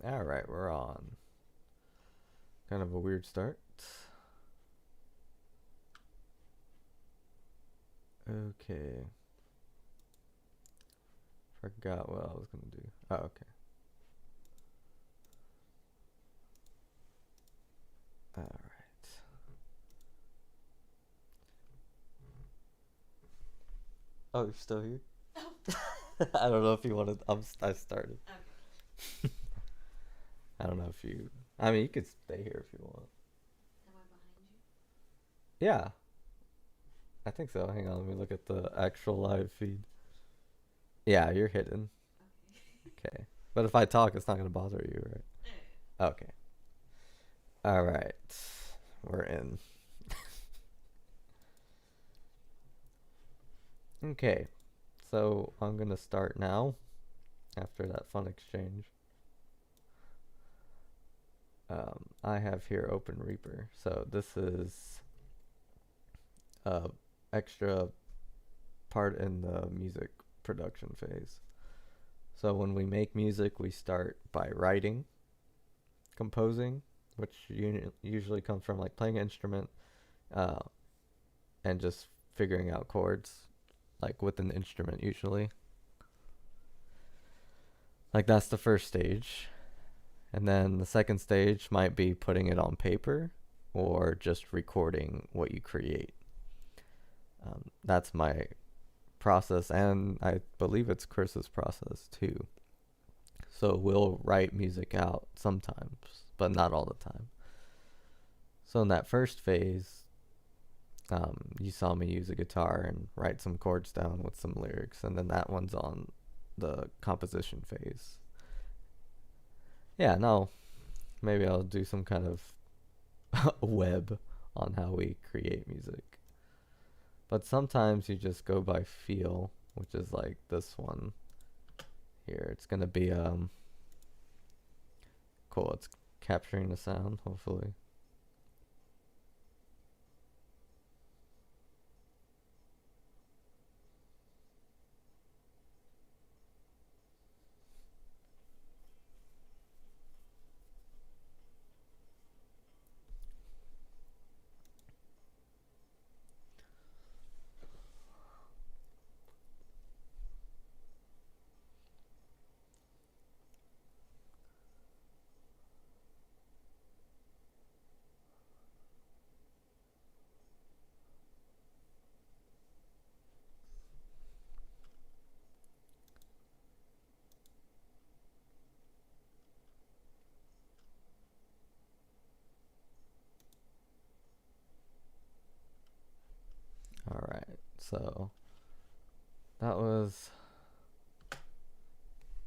Alright, we're on. Kind of a weird start. Okay. Forgot what I was gonna do. Oh, okay. Alright. Oh, you're still here? I don't know if you wanted. I started. Okay. I don't know if you. I mean, you could stay here if you want. Am I behind you? Yeah, I think so. Hang on, let me look at the actual live feed. Yeah, you're hidden. Okay. Okay. But if I talk, it's not gonna bother you, right? Okay. All right. We're in. Okay. So I'm gonna start now. After that fun exchange. I have here Open Reaper. So this is a extra part in the music production phase. So when we make music, we start by writing, composing, which usually comes from like playing an instrument, uh, and just figuring out chords, like with an instrument usually. Like that's the first stage. And then the second stage might be putting it on paper or just recording what you create. That's my process, and I believe it's Chris's process too. So we'll write music out sometimes, but not all the time. So in that first phase, you saw me use a guitar and write some chords down with some lyrics, and then that one's on the composition phase. Yeah, no, maybe I'll do some kind of web on how we create music. But sometimes you just go by feel, which is like this one here. It's gonna be cool. It's capturing the sound, hopefully. All right, so that was.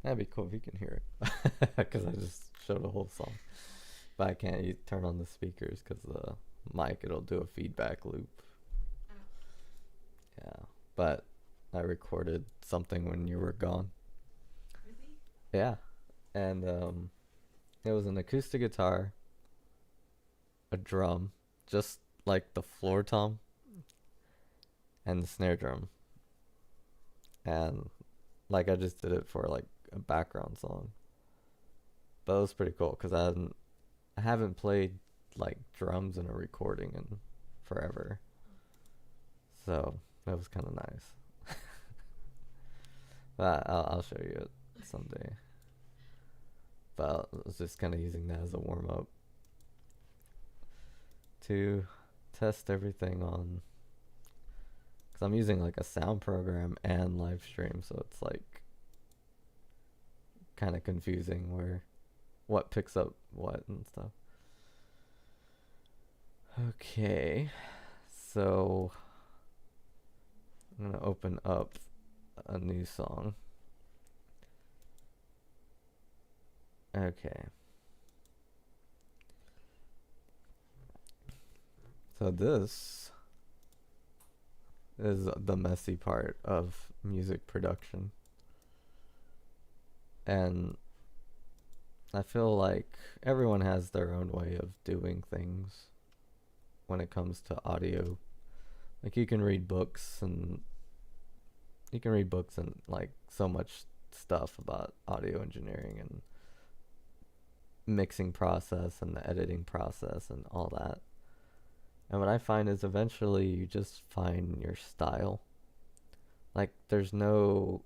That'd be cool if you can hear it, because I just showed a whole song, but I can't turn on the speakers because the mic it'll do a feedback loop. Oh. Yeah, but I recorded something when you were gone. Really? Yeah, and it was an acoustic guitar, a drum, just like the floor tom, and the snare drum, and like I just did it for like a background song. But it was pretty cool because I haven't played like drums in a recording in forever, so that was kind of nice. But I'll show you it someday. But I was just kind of using that as a warm up to test everything on, because I'm using like a sound program and live stream, so it's like kind of confusing where what picks up what and stuff. Okay, so I'm gonna open up a new song. Okay, so this is the messy part of music production, and I feel like everyone has their own way of doing things when it comes to audio. Like you can read books and like so much stuff about audio engineering, and mixing process and the editing process and all that. And what I find is eventually you just find your style. Like there's no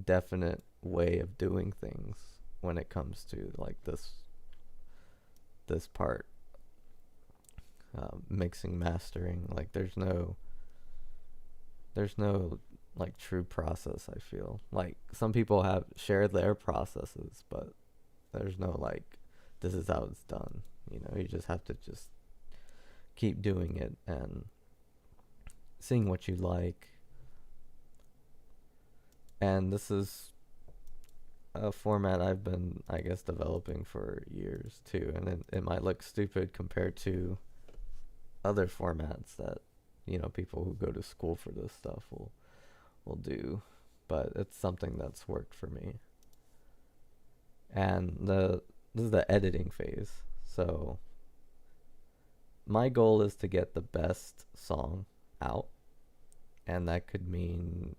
definite way of doing things when it comes to like this part, mixing, mastering. Like there's no like true process. I feel like some people have shared their processes, but there's no like this is how it's done. You just have to just keep doing it and seeing what you like. And this is a format I've been, I guess, developing for years too. And it might look stupid compared to other formats that people who go to school for this stuff will do, but it's something that's worked for me. And this is the editing phase. So my goal is to get the best song out, and that could mean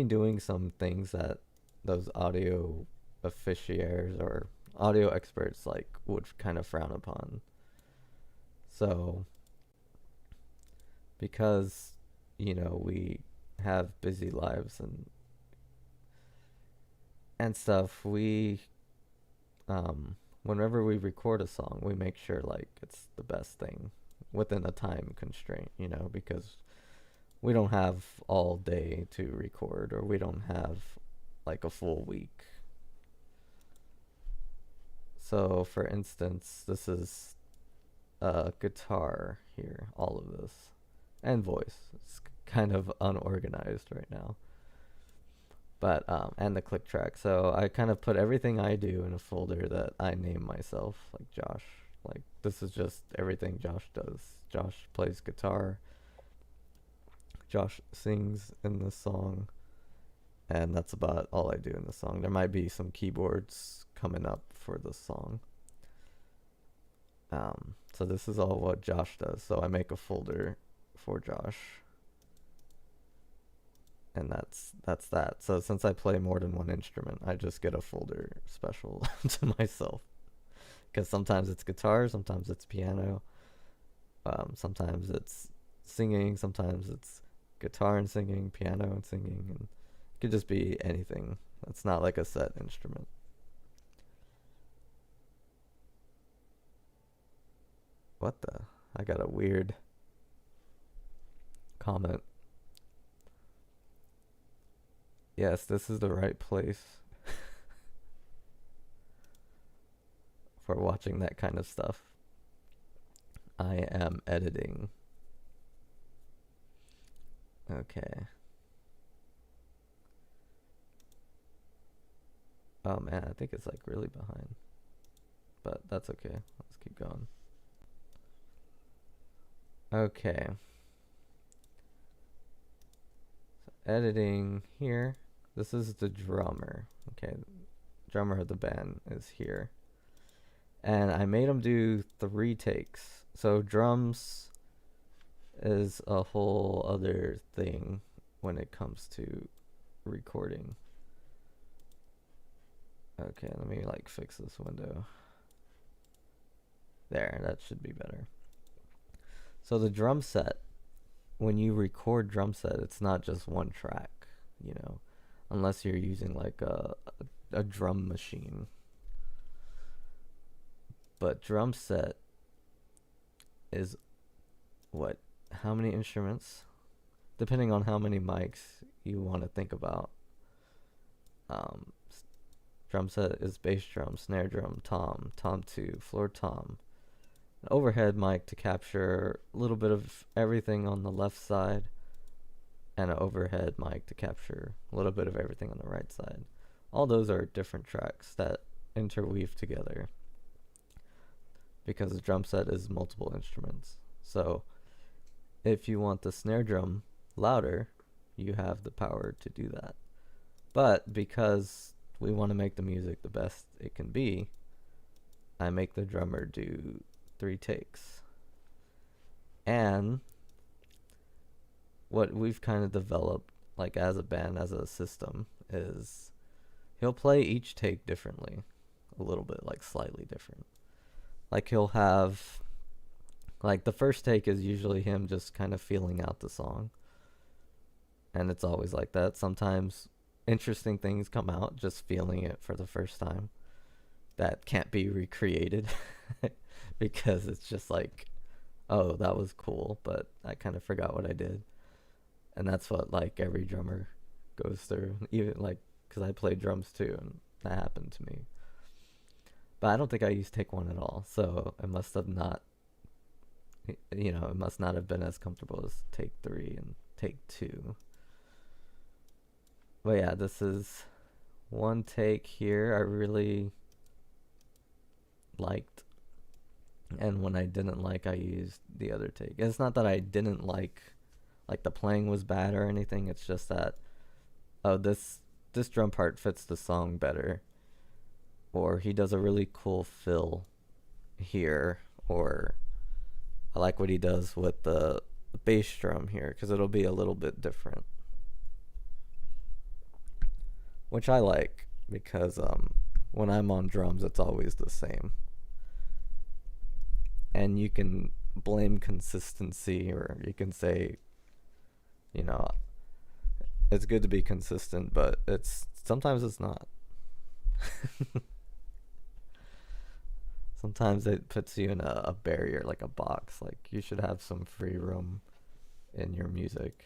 doing some things that those audio aficionados or audio experts like would kind of frown upon. So because we have busy lives and stuff, we whenever we record a song, we make sure like it's the best thing within a time constraint, because we don't have all day to record, or we don't have like a full week. So for instance, this is guitar here, all of this, and voice. It's kind of unorganized right now, but and the click track. So I kind of put everything I do in a folder that I name myself, like Josh. Like this is just everything Josh does. Josh plays guitar. Josh sings in the song, and that's about all I do in the song. There might be some keyboards coming up for the song. So this is all what Josh does. So I make a folder for Josh, and that's that. So since I play more than one instrument, I just get a folder special to myself. Because sometimes it's guitar, sometimes it's piano, sometimes it's singing, sometimes it's guitar and singing, piano and singing, and it could just be anything. It's not like a set instrument. What the? I got a weird comment. Yes, this is the right place for watching that kind of stuff. I am editing. Okay. Oh man, I think it's like really behind. But that's okay. Let's keep going. Okay. So editing here. This is the drummer. Okay. Drummer of the band is here. And I made him do 3 takes. So drums is a whole other thing when it comes to recording. Okay, let me like fix this window. There, that should be better. So the drum set, when you record drum set, it's not just one track, unless you're using like a drum machine. But drum set is what? How many instruments? Depending on how many mics you want to think about. Drum set is bass drum, snare drum, tom, tom 2, floor tom, an overhead mic to capture a little bit of everything on the left side, and an overhead mic to capture a little bit of everything on the right side. All those are different tracks that interweave together because the drum set is multiple instruments. So if you want the snare drum louder, you have the power to do that. But because we want to make the music the best it can be, I make the drummer do 3 takes. And what we've kind of developed, like as a band, as a system, is he'll play each take differently. a little bit like slightly different. Like he'll have like the first take is usually him just kind of feeling out the song, and it's always like that. Sometimes interesting things come out just feeling it for the first time that can't be recreated because it's just like, oh, that was cool, but I kind of forgot what I did. And that's what like every drummer goes through, even like because I play drums too, and that happened to me. But I don't think I used take one at all, so it must have not, it must not have been as comfortable as take three and take two. But yeah, this is one take here I really liked, and when I didn't like, I used the other take. And it's not that I didn't like the playing was bad or anything. It's just that, oh, this drum part fits the song better, or he does a really cool fill here, or I like what he does with the bass drum here because it'll be a little bit different, which I like because when I'm on drums, it's always the same, and you can blame consistency, or you can say, you know, it's good to be consistent, but it's sometimes it's not. Sometimes it puts you in a barrier, like a box. Like you should have some free room in your music,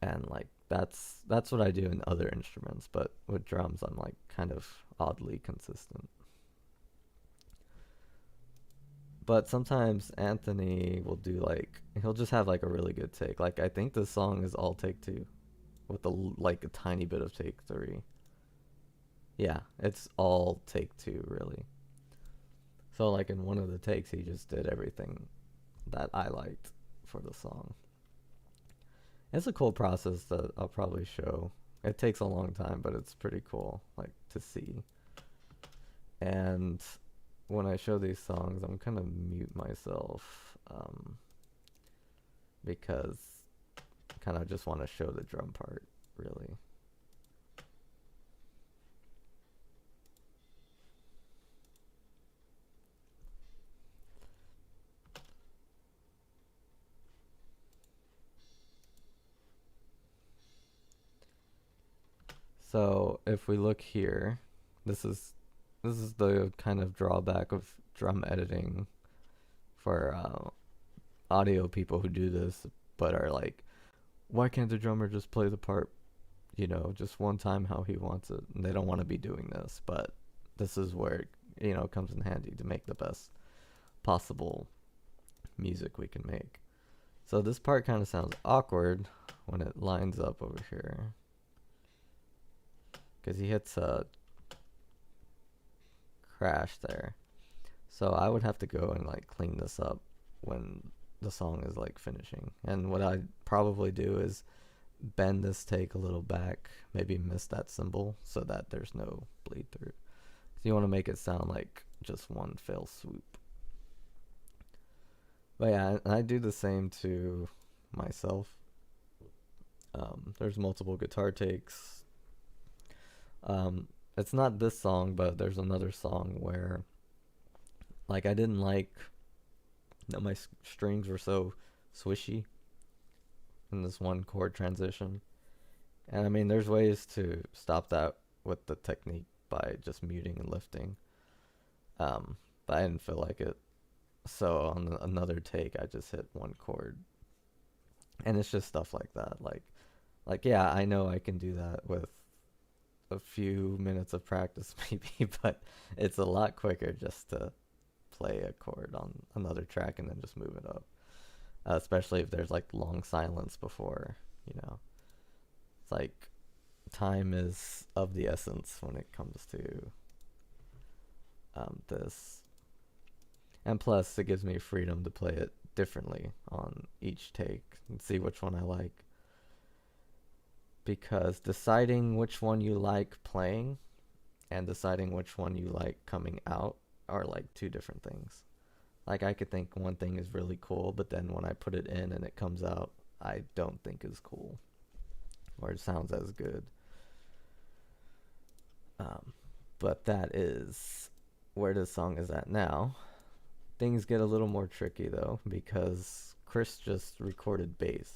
and like that's what I do in other instruments, but with drums I'm like kind of oddly consistent. But sometimes Anthony will do like he'll just have like a really good take. Like I think this song is all take two with like a tiny bit of take three. Yeah, it's all take two really. So like in one of the takes he just did everything that I liked for the song. It's a cool process that I'll probably show. It takes a long time, but it's pretty cool like to see. And when I show these songs, I'm gonna mute myself because I kind of just want to show the drum part, really. So if we look here, this is the kind of drawback of drum editing for audio people who do this, but are like, why can't the drummer just play the part, just one time how he wants it? And they don't want to be doing this, but this is where it comes in handy to make the best possible music we can make. So this part kind of sounds awkward when it lines up over here, because he hits a crash there. So I would have to go and like clean this up when the song is like finishing. And what I'd probably do is bend this take a little back, maybe miss that cymbal so that there's no bleed through. So you want to make it sound like just one fell swoop. But yeah, I do the same to myself. There's multiple guitar takes. It's not this song, but there's another song where like I didn't like that my strings were so swishy in this one chord transition. And I mean, there's ways to stop that with the technique by just muting and lifting. But I didn't feel like it. So on another take, I just hit one chord. And it's just stuff like that. Like yeah, I know I can do that with a few minutes of practice maybe, but it's a lot quicker just to play a chord on another track and then just move it up. Especially if there's like long silence before, It's like time is of the essence when it comes to this. And plus, it gives me freedom to play it differently on each take and see which one I like. Because deciding which one you like playing and deciding which one you like coming out are like two different things. Like I could think one thing is really cool, but then when I put it in and it comes out, I don't think is cool or it sounds as good. Um, but that is where the song is at now. Things get a little more tricky though because Chris just recorded bass.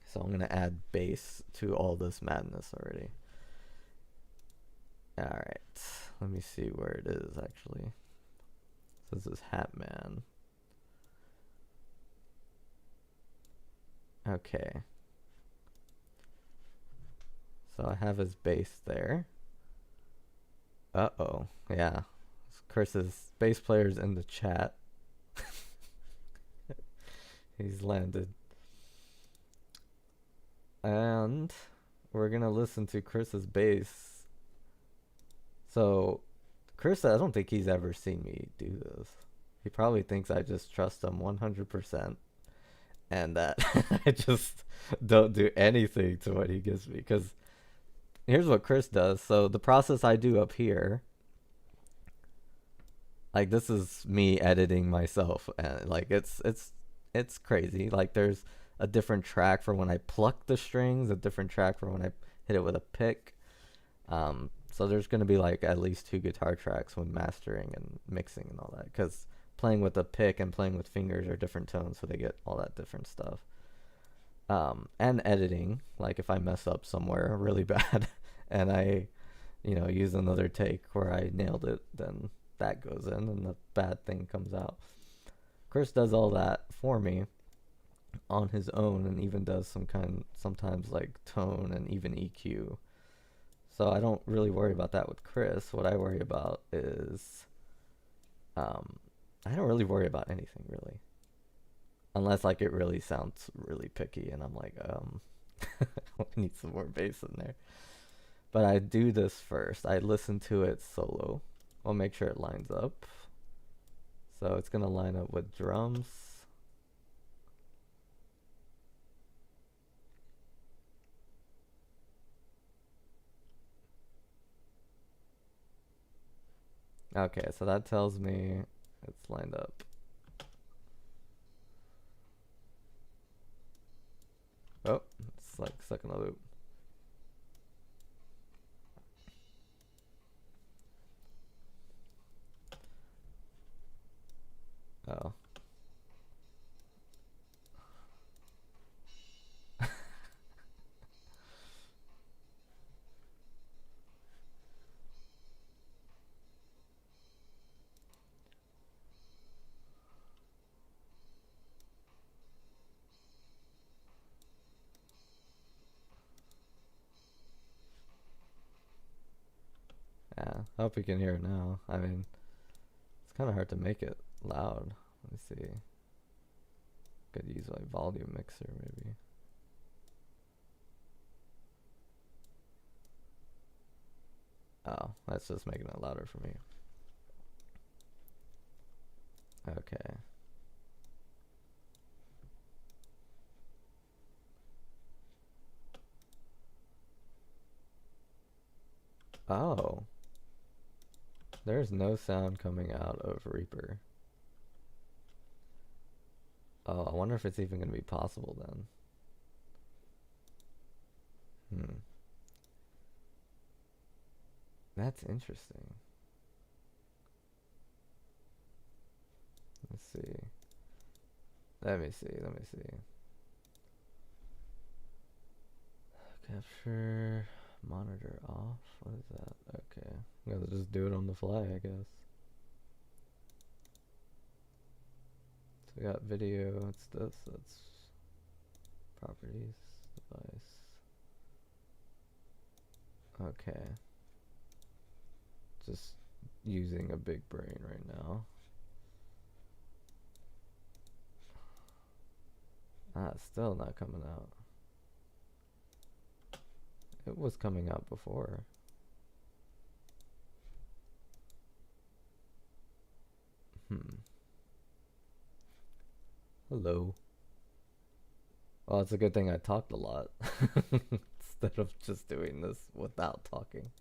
So I'm gonna add bass to all this madness already. Alright, let me see where it is actually. So this is Hatman. Okay. So I have his bass there. Uh-oh. Yeah. Chris's bass player's in the chat. He's landed. And we're gonna listen to Chris's bass. So Chris, I don't think he's ever seen me do this. He probably thinks I just trust him 100% and that I just don't do anything to what he gives me. Because here's what Chris does. So the process I do up here, like this is me editing myself, and like it's crazy. Like there's a different track for when I pluck the strings, a different track for when I hit it with a pick. So there's gonna be like at least 2 guitar tracks when mastering and mixing and all that, because playing with a pick and playing with fingers are different tones, so they get all that different stuff. And editing, like if I mess up somewhere really bad and I, use another take where I nailed it, then that goes in and the bad thing comes out. Chris does all that for me on his own, and even does sometimes like tone and even EQ. So I don't really worry about that with Chris. What I worry about is, I don't really worry about anything really, unless like it really sounds really picky, and I'm like, I need some more bass in there. But I do this first. I listen to it solo. I'll make sure it lines up. So it's gonna line up with drums. Okay, so that tells me it's lined up. Oh, it's like stuck in a loop. Oh. Yeah, I hope you can hear it now. I mean, it's kind of hard to make it loud. Let me see. Could use like volume mixer maybe. Oh, that's just making it louder for me. Okay. Oh. There's no sound coming out of Reaper. Oh, I wonder if it's even going to be possible then. That's interesting. Let's see. Let me see. Capture monitor off. What is that? Okay. I'm gonna just do it on the fly, I guess. So we got video. It's this. That's properties. Device. Okay. Just using a big brain right now. It's still not coming out. It was coming out before. Hello. Well, it's a good thing I talked a lot instead of just doing this without talking.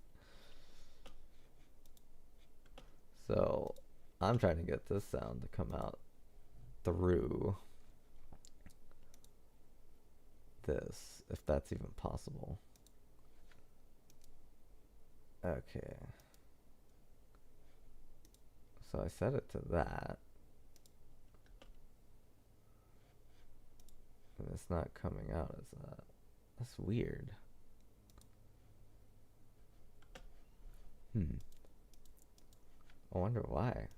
So I'm trying to get this sound to come out through this, if that's even possible. Okay. So I set it to that. And it's not coming out as that. That's weird. I wonder why.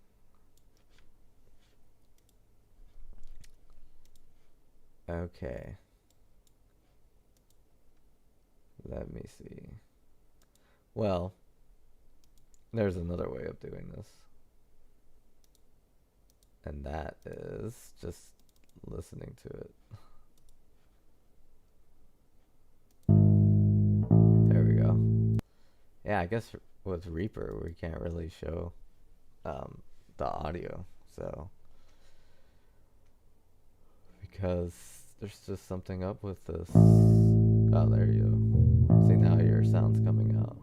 Okay. Let me see. Well, there's another way of doing this. And that is just listening to it. There we go. Yeah, I guess with Reaper we can't really show the audio, so because there's just something up with this. Oh, there you go. See, now your sound's coming out.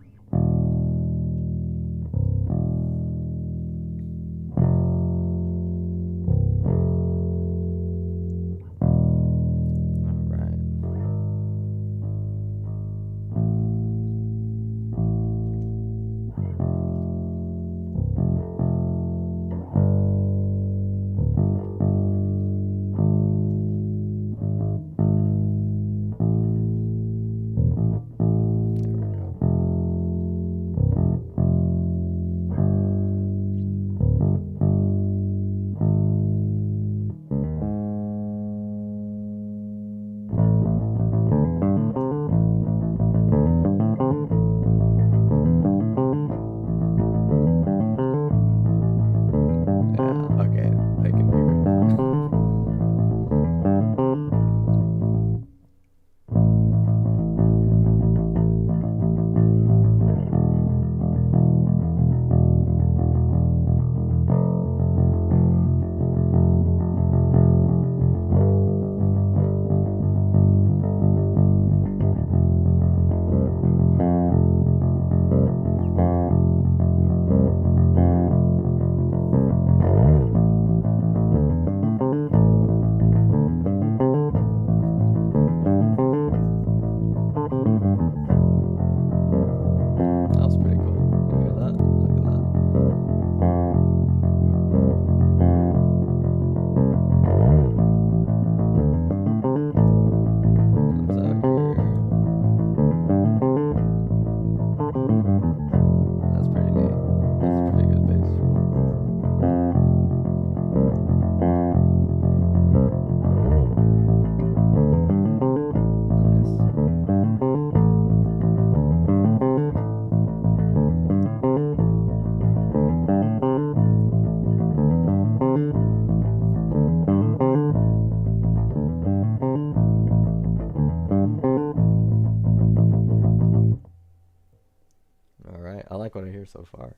like what I hear so far.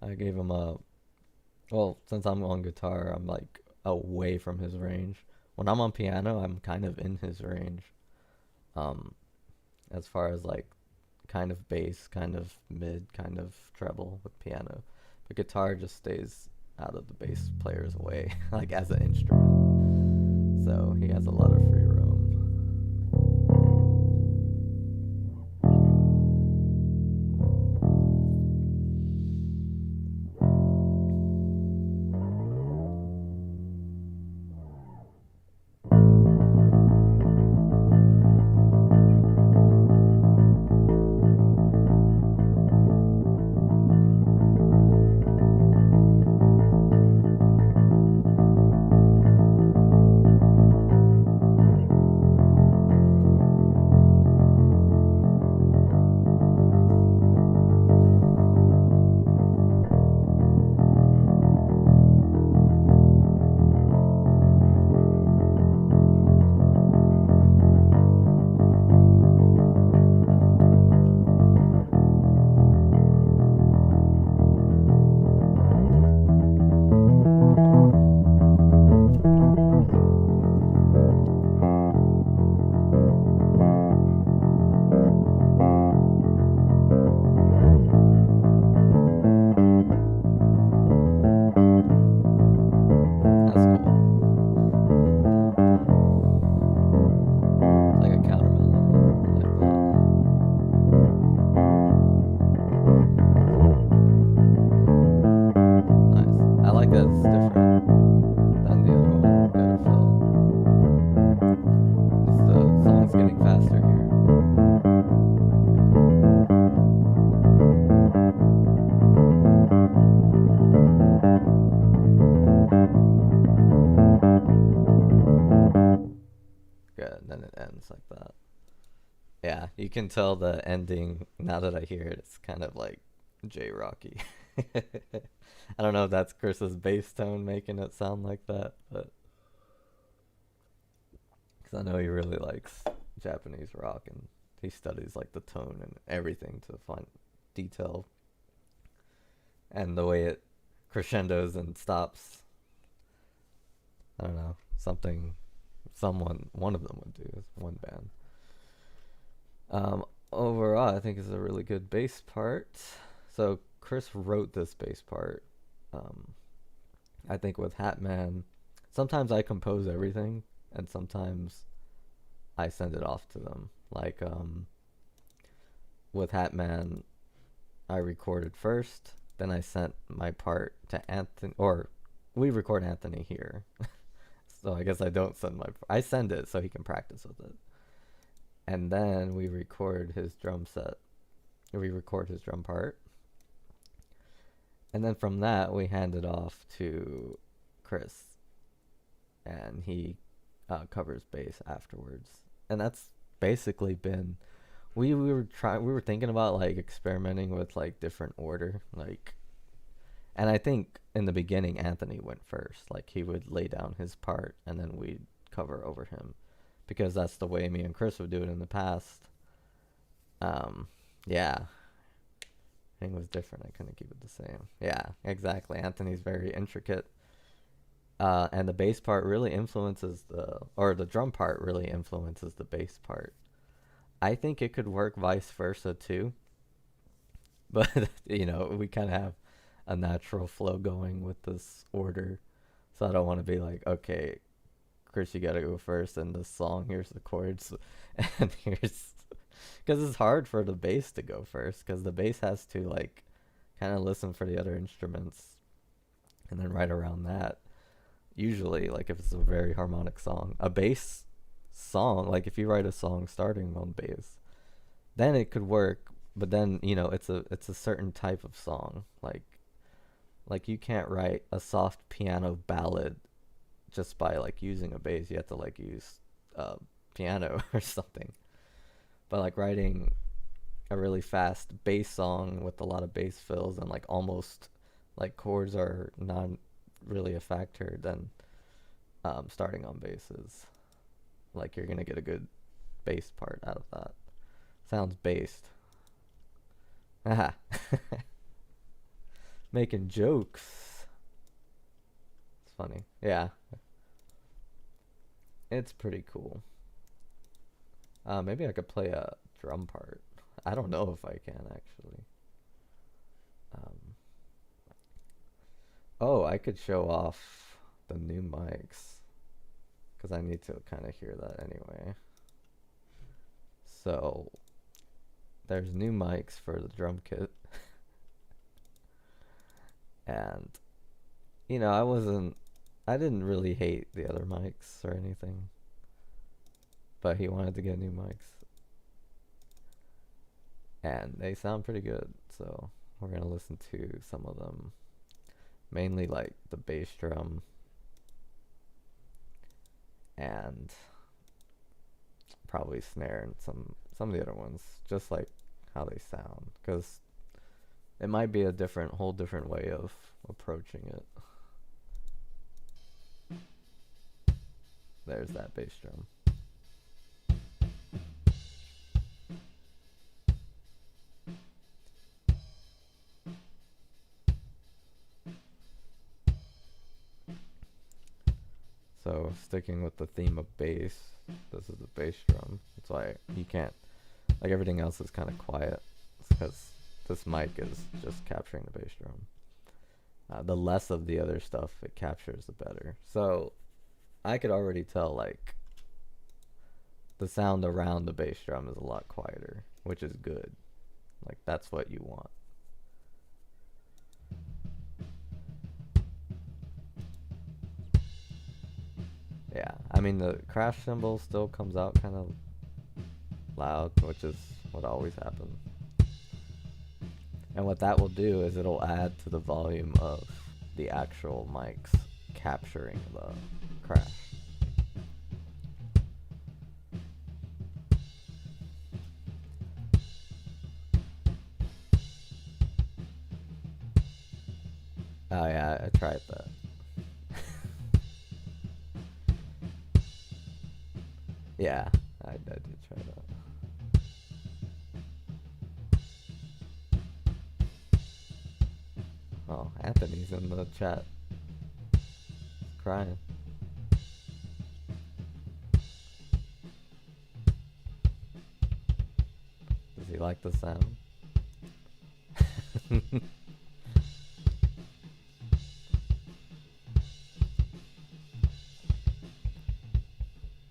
I gave him a... Well, since I'm on guitar, I'm like away from his range. When I'm on piano, I'm kind of in his range. As far as like kind of bass, kind of mid, kind of treble with piano. But guitar just stays out of the bass player's way, like as an instrument. So he has a lot of free roam. like that it's different than the other one, the other fill. The song's getting faster here. Good, then it ends like that. Yeah, you can tell the ending, now that I hear it, it's kind of like J-Rocky. I don't know if that's Chris's bass tone making it sound like that, but because I know he really likes Japanese rock and he studies like the tone and everything to find detail and the way it crescendos and stops. I don't know, one of them would do, one band. Overall, I think it's a really good bass part. So Chris wrote this bass part. I think with Hatman, sometimes I compose everything, and sometimes I send it off to them. Like with Hatman, I recorded first, then I sent my part to Anthony, or we record Anthony here. So I guess I don't send I send it so he can practice with it. And then we record his drum set. We record his drum part. And then from that, we hand it off to Chris. And he covers bass afterwards. And that's basically been... We were thinking about like experimenting with like different order. And I think in the beginning, Anthony went first. Like he would lay down his part and then we'd cover over him. Because that's the way me and Chris would do it in the past. Yeah. Everything was different. I couldn't keep it the same. Yeah, exactly. Anthony's very intricate. And the bass part really influences the drum part really influences the bass part. I think it could work vice versa too. But, we kind of have a natural flow going with this order. So I don't want to be like, okay, Chris, you gotta go first in this song. Here's the chords, and here's because it's hard for the bass to go first because the bass has to like kind of listen for the other instruments, and then right around that, usually like if it's a very harmonic song, a bass song, like if you write a song starting on bass, then it could work. But then it's a certain type of song, like you can't write a soft piano ballad just by like using a bass. You have to like use piano or something. But like writing a really fast bass song with a lot of bass fills and like almost like chords are not really a factor, then starting on bass is like you're gonna get a good bass part out of that. Sounds based. Aha. Making jokes. It's funny. Yeah. It's pretty cool. Maybe I could play a drum part. I don't know if I can actually. Oh, I could show off the new mics because I need to kind of hear that anyway. So there's new mics for the drum kit. And I didn't really hate the other mics or anything, but he wanted to get new mics, and they sound pretty good, so we're gonna listen to some of them, mainly like the bass drum and probably snare and some of the other ones, just like how they sound, because it might be a whole different way of approaching it. There's that bass drum. So sticking with the theme of bass, this is the bass drum. That's why you can't, like everything else is kind of quiet, because this mic is just capturing the bass drum. The less of the other stuff it captures, the better. So I could already tell like the sound around the bass drum is a lot quieter, which is good. Like that's what you want. I mean, the crash symbol still comes out kind of loud, which is what always happens. And what that will do is it'll add to the volume of the actual mics capturing the crash. Oh yeah, I tried that. Yeah, I did try that. Oh, Anthony's in the chat. Crying. Does he like the sound?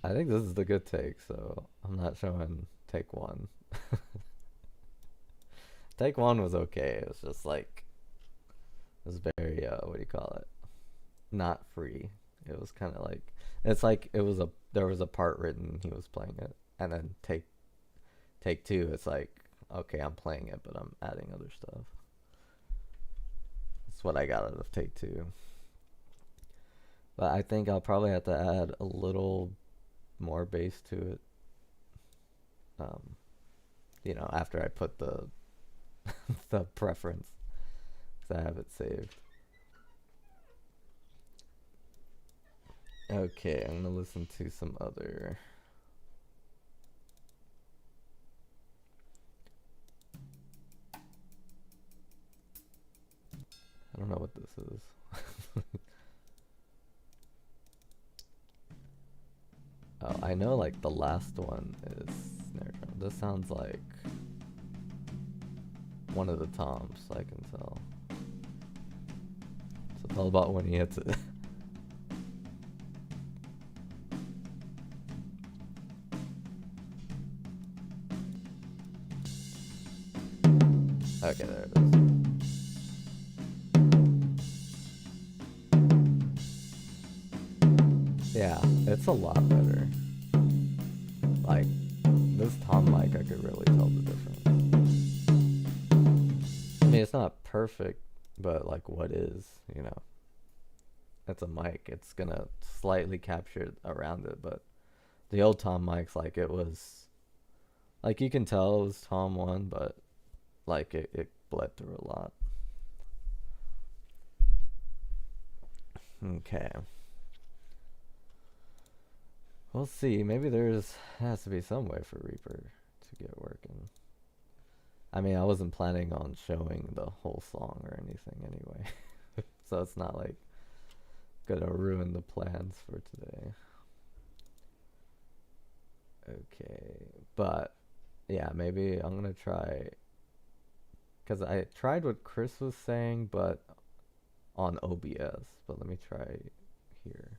I think this is the good take, so I'm not showing take one. Take one was okay. It was just like, it was very, what do you call it? Not free. It was kind of like, it's like there was a part written, he was playing it, and then take two, it's like, okay, I'm playing it, but I'm adding other stuff. That's what I got out of take two. But I think I'll probably have to add a little more bass to it. You know, after I put the the preference, because I have it saved. Okay, I'm gonna listen to some other. I don't know what this is. Oh, I know like the last one is snare drum. This sounds like one of the toms, I can tell. So it's all about when he hits it. Okay, there it is. Yeah, it's a lot better. Like, this tom mic, I could really tell the difference. I mean, it's not perfect, but like what is, you know? It's a mic. It's gonna slightly capture around it, but the old tom mics, like it was, like you can tell it was tom 1, but like it bled through a lot. Okay. We'll see. Maybe has to be some way for Reaper to get working. I mean, I wasn't planning on showing the whole song or anything anyway. So it's not like gonna ruin the plans for today. Okay, but yeah, maybe I'm gonna try, because I tried what Chris was saying, but on OBS. But let me try here.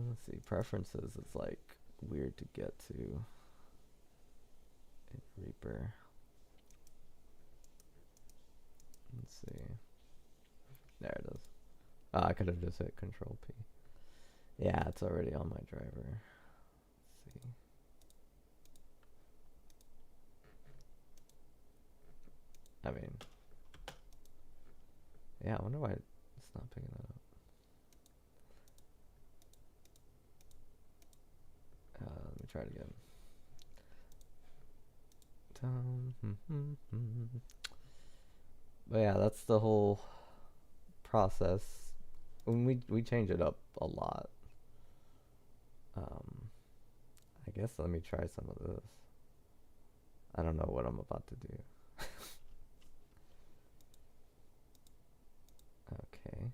Let's see. Preferences is like weird to get to in Reaper. Let's see. There it is. Oh, I could have just hit Control P. Yeah, it's already on my driver. Let's see. I mean, yeah, I wonder why it's not picking it up. Let me try it again. But yeah, that's the whole process. When we change it up a lot. I guess let me try some of this. I don't know what I'm about to do. Okay.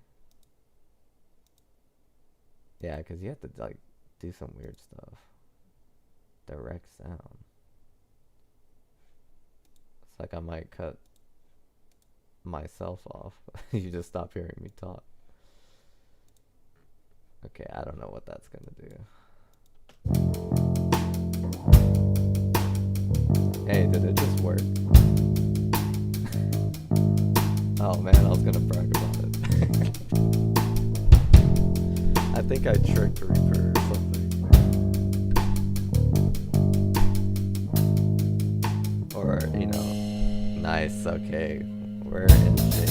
Yeah, because you have to like do some weird stuff. Direct sound. It's like I might cut myself off. You just stop hearing me talk. Okay, I don't know what that's gonna do. Hey, did it just work? Oh man, I was gonna brag about it. I think think I tricked Reaper or something. Or, nice, okay. We're in shape.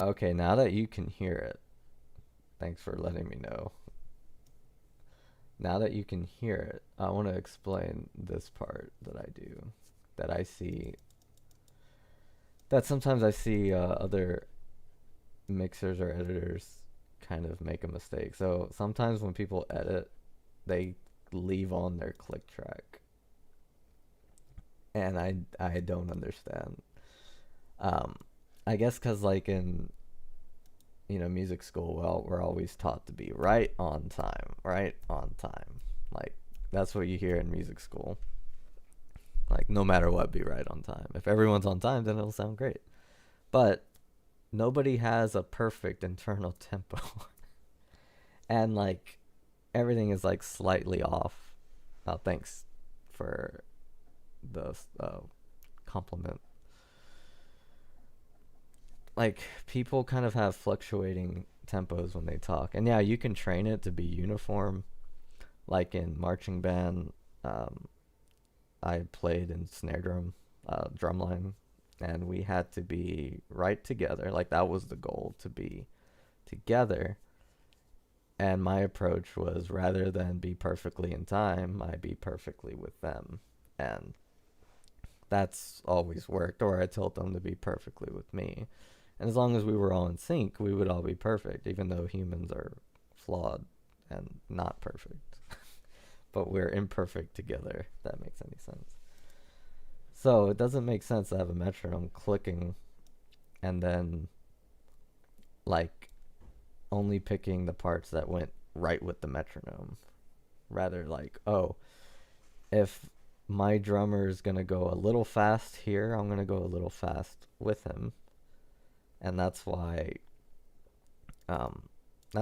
Okay, now that you can hear it, thanks for letting me know. Now that you can hear it, I want to explain this part that I do, that I see, that sometimes I see other mixers or editors kind of make a mistake. So sometimes when people edit, they leave on their click track, and I don't understand. I guess because like in music school, well, we're always taught to be right on time. Like, that's what you hear in music school. Like, no matter what, be right on time. If everyone's on time, then it'll sound great. But nobody has a perfect internal tempo. And, like, everything is, like, slightly off. Thanks for the compliment. Like, people kind of have fluctuating tempos when they talk. And yeah, you can train it to be uniform. Like in marching band, I played in snare drum, drumline, and we had to be right together. Like, that was the goal, to be together. And my approach was, rather than be perfectly in time, I be perfectly with them. And that's always worked. Or I told them to be perfectly with me. And as long as we were all in sync, we would all be perfect, even though humans are flawed and not perfect. But we're imperfect together, if that makes any sense. So it doesn't make sense to have a metronome clicking and then, like, only picking the parts that went right with the metronome. Rather, like, oh, if my drummer's going to go a little fast here, I'm going to go a little fast with him. And that's why I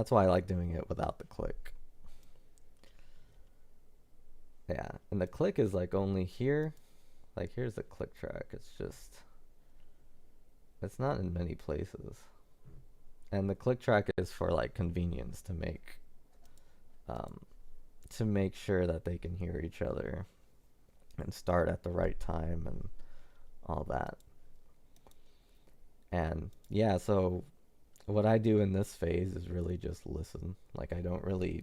like doing it without the click. Yeah, and the click is like only here. Like, here's the click track. It's not in many places. And the click track is for like convenience, to make sure that they can hear each other and start at the right time and all that. And yeah, so what I do in this phase is really just listen. Like, I don't really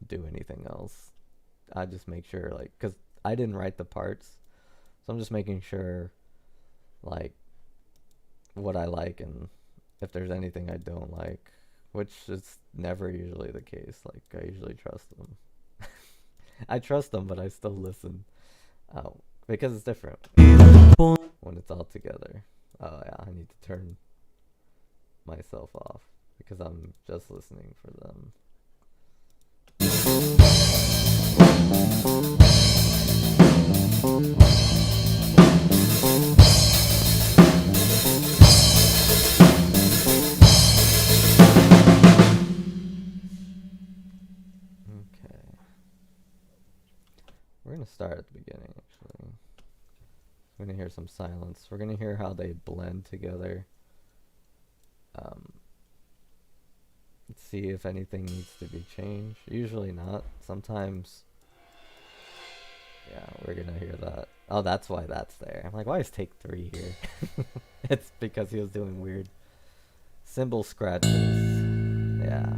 do anything else. I just make sure, like, because I didn't write the parts, so I'm just making sure, like, what I like and if there's anything I don't like, which is never usually the case. Like, I usually trust them. I trust them, but I still listen, because it's different when it's all together. Oh yeah, I need to turn myself off because I'm just listening for them. Okay. We're going to start at the beginning, actually. We're going to hear some silence. We're going to hear how they blend together. Let's see if anything needs to be changed. Usually not. Sometimes, yeah, we're going to hear that. Oh, that's why that's there. I'm like, why is take 3 here? It's because he was doing weird cymbal scratches. Yeah.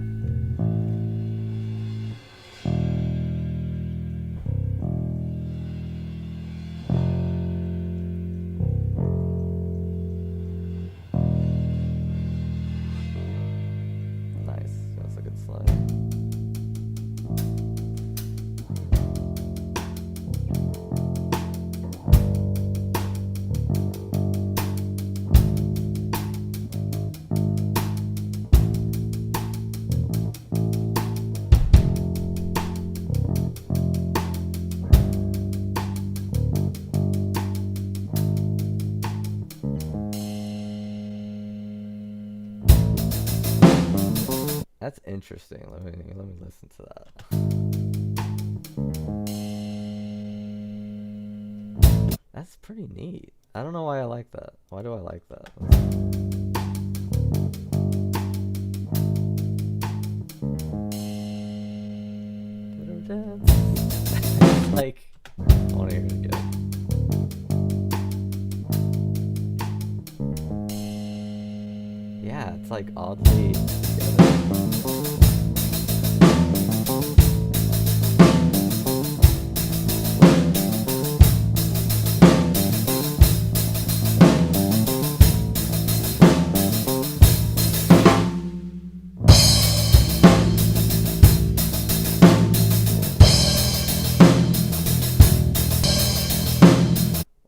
That's interesting. Let me listen to that. That's pretty neat. I don't know why I like that. Why do I like that? Like, I want to hear it again. Yeah, it's like oddly together.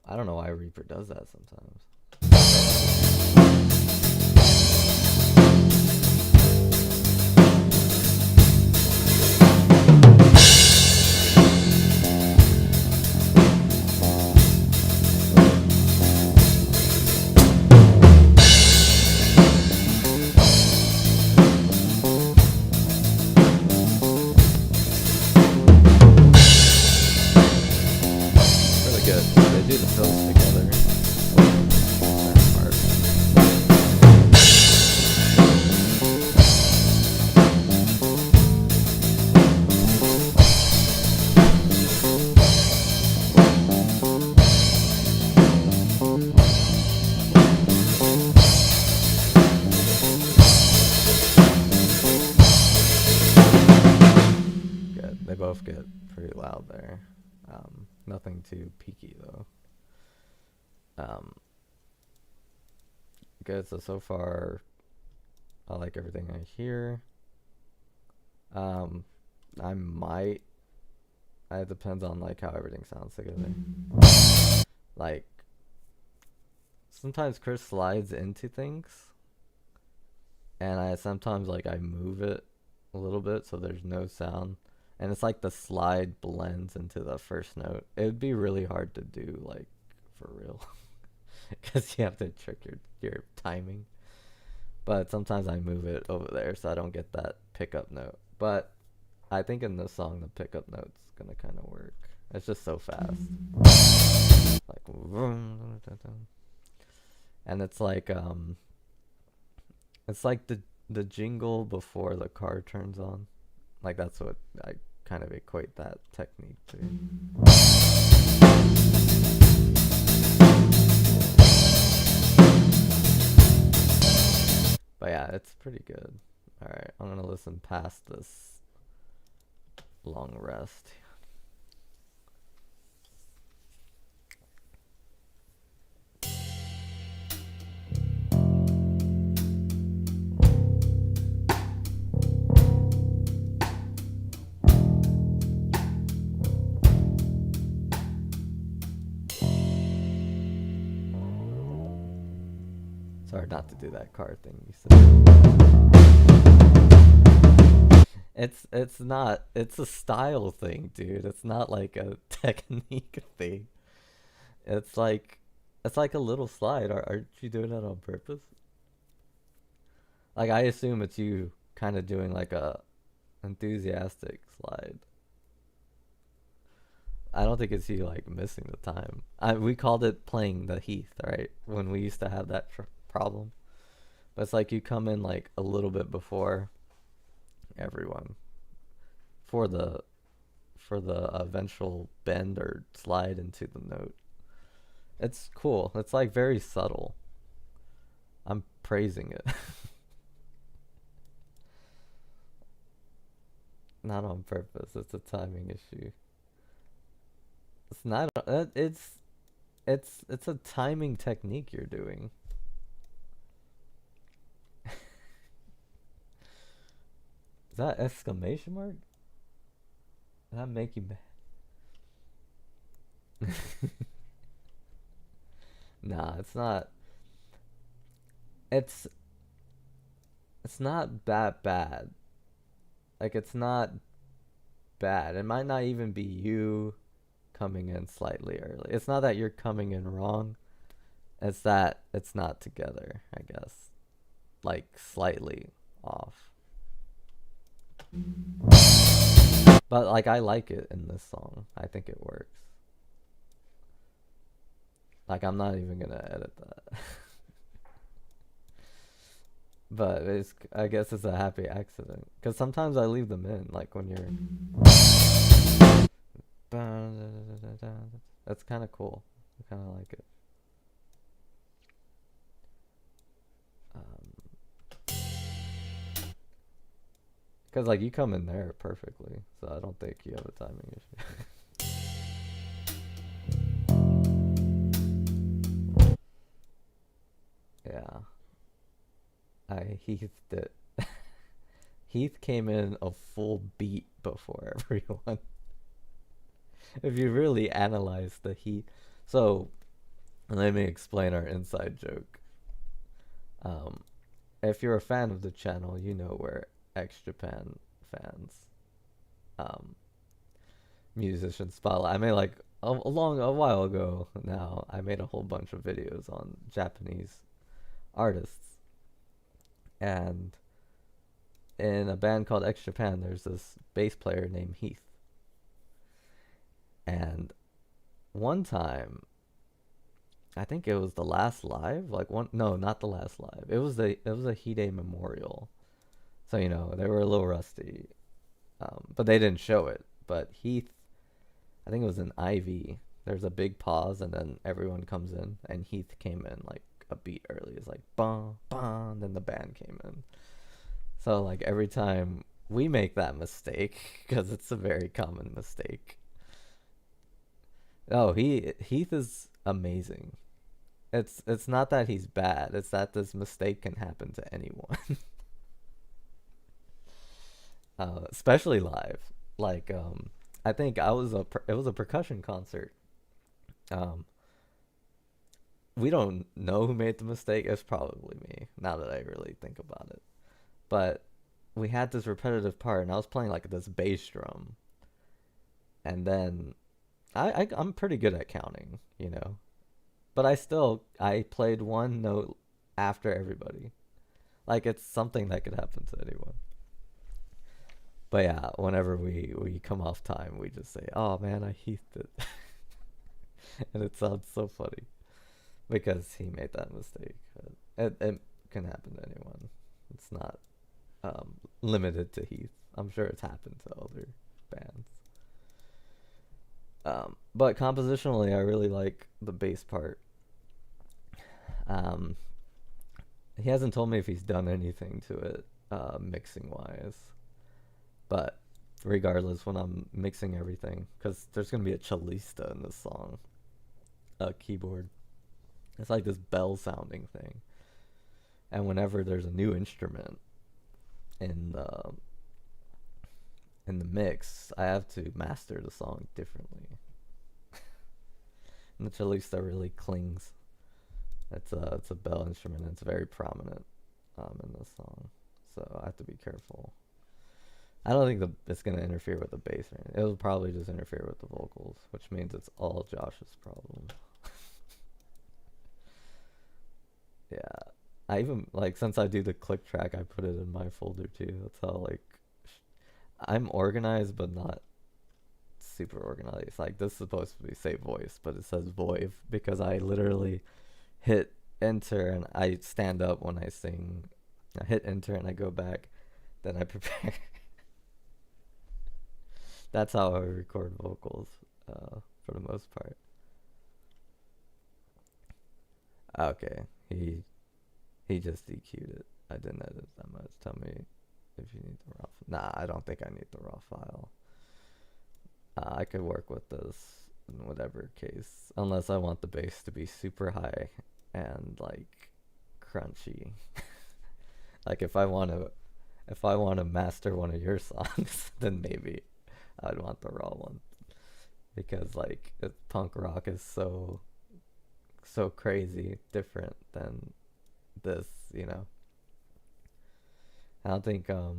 I don't know why Reaper does that sometimes. Really good. They do the fills together. That part. Good. They both get pretty loud there. Nothing too peaky though. Good. So far, I like everything I hear. I might. It depends on like how everything sounds together. Like sometimes Chris slides into things, and I sometimes like I move it a little bit so there's no sound, and it's like the slide blends into the first note. It would be really hard to do like for real, because you have to trick your timing. But sometimes I move it over there so I don't get that pickup note. But I think in this song the pickup note's gonna kind of work. It's just so fast, like, and it's like the jingle before the car turns on. Like that's what I kind of equate that technique to. But yeah, it's pretty good. Alright, I'm gonna listen past this long rest. Sorry not to do that car thing you said. It's a style thing, dude. It's not like a technique thing. It's like a little slide. Aren't you doing that on purpose? Like I assume it's you kind of doing like a enthusiastic slide. I don't think it's you like missing the time. We called it playing the Heath, right? When we used to have that problem. But it's like you come in like a little bit before everyone for the eventual bend or slide into the note. It's cool. It's like very subtle. I'm praising it. Not on purpose. It's a timing issue. It's not. It's a timing technique you're doing. Is that exclamation mark? Does that make you mad? Nah, it's not. It's not that bad. Like it's not bad. It might not even be you coming in slightly early. It's not that you're coming in wrong. It's that it's not together, I guess. Like slightly off. But like I like it in this song. I think it works. Like I'm not even gonna edit that. But it's I guess it's a happy accident. Cause sometimes I leave them in, like when you're. That's kind of cool. I kind of like it. Cause like you come in there perfectly, so I don't think you have a timing issue. Yeah, I Heathed it. Heath came in a full beat before everyone. If you really analyze the Heath, so let me explain our inside joke. Um, if you're a fan of the channel, you know we're ex Japan fans. Um, musician spotlight. I made like a while ago now. I made a whole bunch of videos on Japanese artists, and in a band called X Japan, there's this bass player named Heath. And one time, I think it was the last live, like one no, not the last live. It was a Hide memorial. So you know they were a little rusty, but they didn't show it. But Heath, I think it was an IV. There's a big pause, and then everyone comes in, and Heath came in like a beat early. It's like bah bah, and then the band came in. So like every time we make that mistake, because it's a very common mistake. Oh, Heath is amazing. It's not that he's bad. It's that this mistake can happen to anyone, especially live. Like I think it was a percussion concert. Um, we don't know who made the mistake. It's probably me. Now that I really think about it, but we had this repetitive part, and I was playing like this bass drum, and then I'm pretty good at counting, you know, but I played one note after everybody. Like it's something that could happen to anyone. But yeah, whenever we come off time, we just say, "Oh man, I heathed it," and it sounds so funny because he made that mistake. It can happen to anyone. It's not limited to Heath. I'm sure it's happened to other bands. But compositionally, I really like the bass part. Um, he hasn't told me if he's done anything to it, mixing wise. But regardless, when I'm mixing everything, because there's gonna be a cellista in this song, a keyboard. It's like this bell sounding thing. And whenever there's a new instrument in the mix, I have to master the song differently. And the cellista really clings. It's a bell instrument. And it's very prominent in this song, so I have to be careful. I don't think it's gonna interfere with the bass or anything. It'll probably just interfere with the vocals, which means it's all Josh's problem. Yeah, I even like since I do the click track, I put it in my folder too. That's how like I'm organized, but not super organized. Like this is supposed to be say voice, but it says voive because I literally hit enter and I stand up when I sing. I hit enter and I go back, then I prepare. That's how I record vocals, for the most part. Okay, he just DQ'd it. I didn't edit that much. Tell me if you need the raw. Nah, I don't think I need the raw file. I could work with this in whatever case, unless I want the bass to be super high and like crunchy. Like if I want to master one of your songs, then maybe I'd want the raw one because like punk rock is so crazy different than this, you know. I don't think I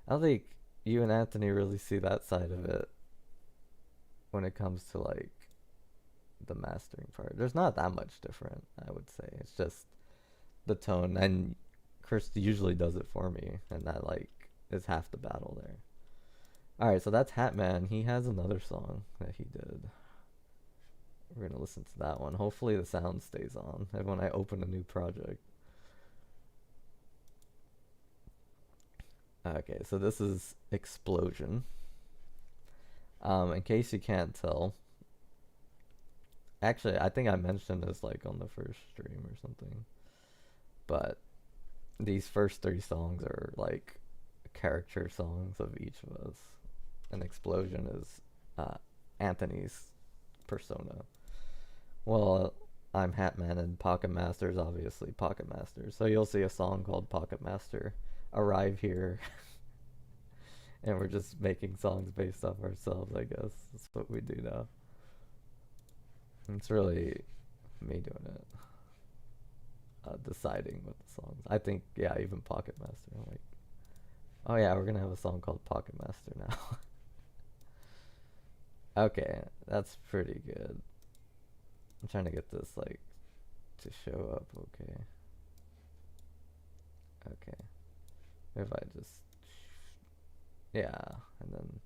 don't think you and Anthony really see that side of it when it comes to like the mastering part. There's not that much different, I would say. It's just the tone, and Chris usually does it for me, and that like is half the battle there. All right, so that's Hatman. He has another song that he did. We're gonna listen to that one. Hopefully the sound stays on and when I open a new project. Okay, so this is Explosion. In case you can't tell, actually, I think I mentioned this like on the first stream or something. But these first three songs are like character songs of each of us. And Explosion is Anthony's persona. Well, I'm Hatman and Pocket Master is obviously Pocket Master. So you'll see a song called Pocket Master arrive here. And we're just making songs based off ourselves, I guess. That's what we do now. It's really me doing it. Deciding what the songs. I think, yeah, even Pocket Master. I'm like, oh yeah, we're gonna have a song called Pocket Master now. Okay, that's pretty good. I'm trying to get this like to show up. Okay. Okay. If I just, yeah, and then,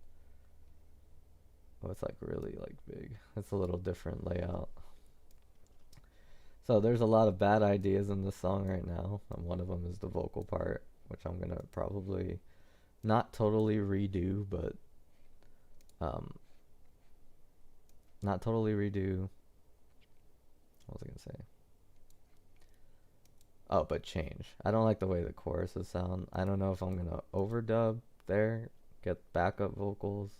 oh, it's like really like big. It's a little different layout. So there's a lot of bad ideas in this song right now, and one of them is the vocal part, which I'm gonna probably not totally redo, but not totally redo. What was I gonna say? Oh, but change. I don't like the way the choruses sound. I don't know if I'm gonna overdub there, get backup vocals,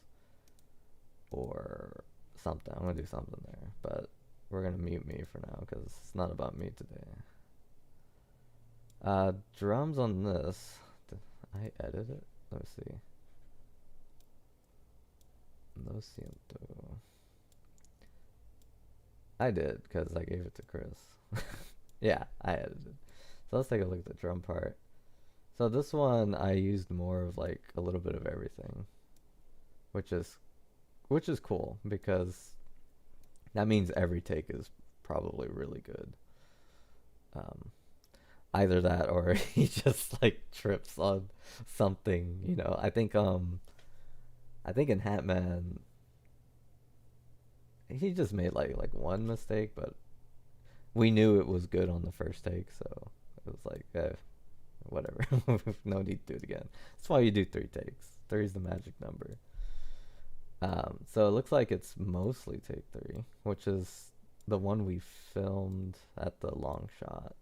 or something. I'm gonna do something there, but we're gonna mute me for now because it's not about me today. Drums on this. Did I edit it? Let me see. Lo siento. I did because I gave it to Chris. Yeah, I edited. So let's take a look at the drum part. So this one I used more of like a little bit of everything, which is cool because that means every take is probably really good. Either that or he just like trips on something, you know. I think in Hatman he just made like one mistake, but we knew it was good on the first take, so it was like whatever. No need to do it again. That's why you do 3 takes. 3 is the magic number. So it looks like it's mostly take 3, which is the one we filmed at the long shot.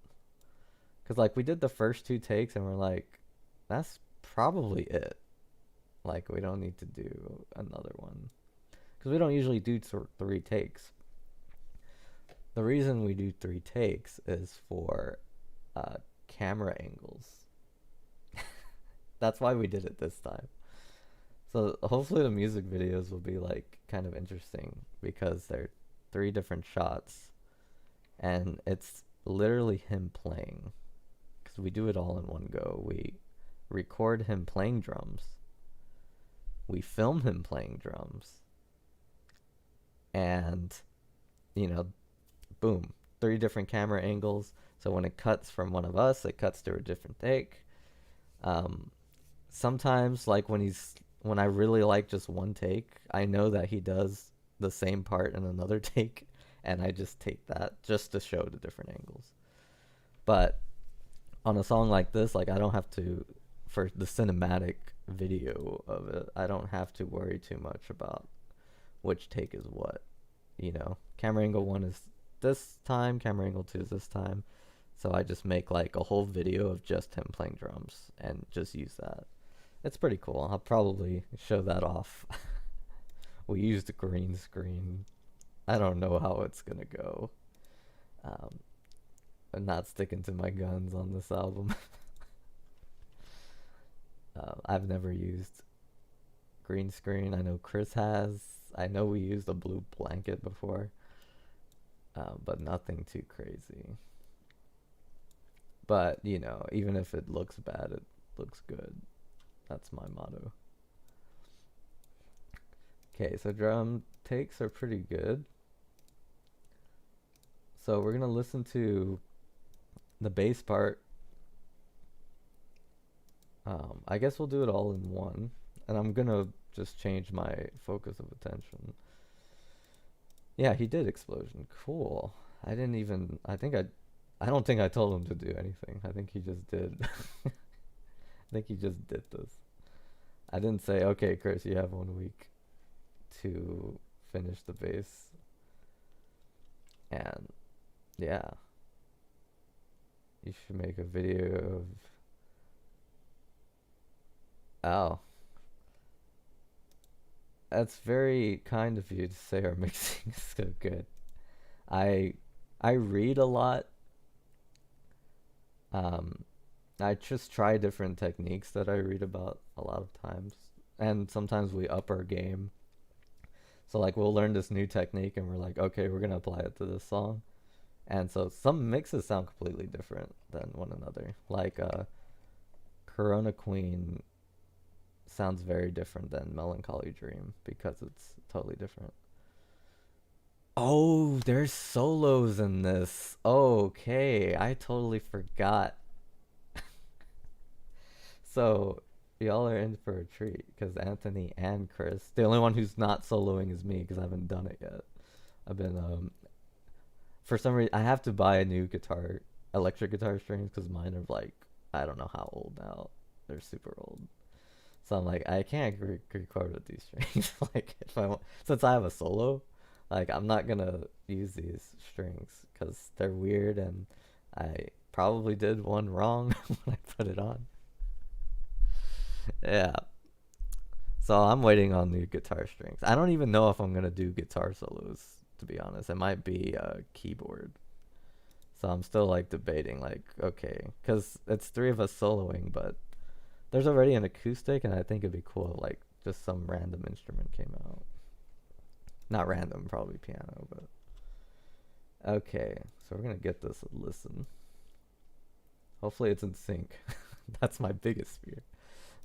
Cause like we did the first 2 takes and we're like, that's probably it. Like we don't need to do another one. Cause we don't usually do 3 takes. The reason we do 3 takes is for camera angles. That's why we did it this time. So hopefully the music videos will be like kind of interesting because they're 3 different shots and it's literally him playing. Because we do it all in one go. We record him playing drums. We film him playing drums. And, you know, boom, 3 different camera angles. So when it cuts from one of us, it cuts to a different take. Sometimes, like when I really like just one take, I know that he does the same part in another take, and I just take that just to show the different angles. But on a song like this, like I don't have to, for the cinematic video of it, I don't have to worry too much about which take is what. You know, camera angle 1 is this time, camera angle 2 is this time. So I just make like a whole video of just him playing drums and just use that. It's pretty cool. I'll probably show that off. We used a green screen. I don't know how it's gonna go. I'm not sticking to my guns on this album. I've never used green screen. I know Chris has. I know we used a blue blanket before. But nothing too crazy. But, you know, even if it looks bad, it looks good. That's my motto. Okay, so drum takes are pretty good. So we're going to listen to the bass part. I guess we'll do it all in one, and I'm gonna just change my focus of attention. Yeah, he did explosion. Cool. I didn't even. I don't think I told him to do anything. I think he just did. I think he just did this. I didn't say, okay, Chris, you have 1 week to finish the base. And yeah, you should make a video of. Oh, that's very kind of you to say our mixing is so good. I I read a lot. Um, I just try different techniques that I read about a lot of times, and sometimes we up our game. So like we'll learn this new technique, and we're like, okay, we're gonna apply it to this song. And so some mixes sound completely different than one another. Like Corona Queen sounds very different than Melancholy Dream because it's totally different. Oh, there's solos in this. Okay, I totally forgot. So, y'all are in for a treat because Anthony and Chris, the only one who's not soloing is me because I haven't done it yet. I've been, for some reason, I have to buy a new guitar, electric guitar strings because mine are like, I don't know how old now. They're super old. So I'm like, I can't record with these strings. Like, if I want, since I have a solo, like, I'm not gonna use these strings because they're weird and I probably did one wrong when I put it on. Yeah. So I'm waiting on the guitar strings. I don't even know if I'm gonna do guitar solos, to be honest. It might be a keyboard. So I'm still like debating, like, okay, because it's three of us soloing, but there's already an acoustic, and I think it'd be cool if, like, just some random instrument came out. Not random, probably piano, but okay. So we're gonna get this a listen. Hopefully it's in sync. That's my biggest fear.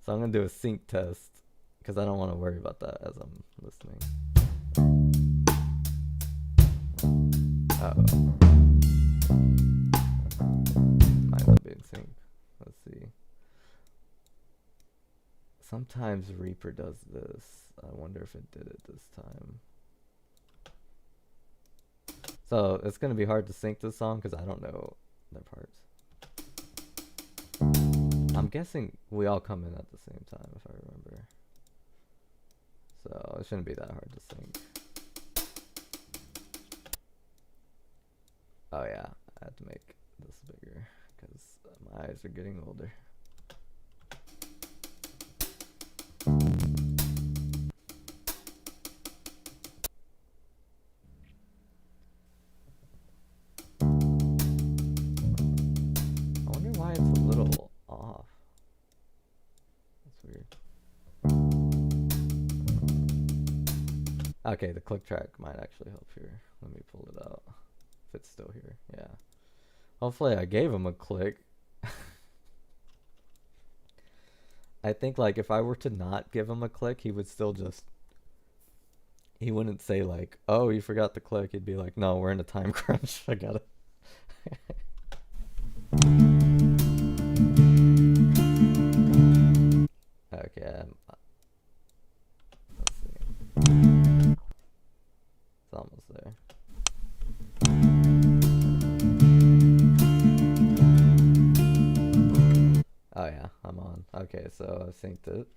So I'm gonna do a sync test because I don't want to worry about that as I'm listening. Uh-oh. Might not be in sync. Let's see. Sometimes Reaper does this. I wonder if it did it this time. So it's gonna be hard to sync this song because I don't know their parts. I'm guessing we all come in at the same time if I remember. So it shouldn't be that hard to sync. Oh yeah, I have to make this bigger because my eyes are getting older. I wonder why it's a little off. That's weird. Okay, the click track might actually help here. Let me pull it out. If it's still here, yeah. Hopefully I gave him a click. I think like if I were to not give him a click, he would still just, he wouldn't say like, oh, you forgot the click. He'd be like, no, we're in a time crunch. I got it. Okay, let's see. It's almost there. Oh yeah, I'm on. Okay, so I synced it.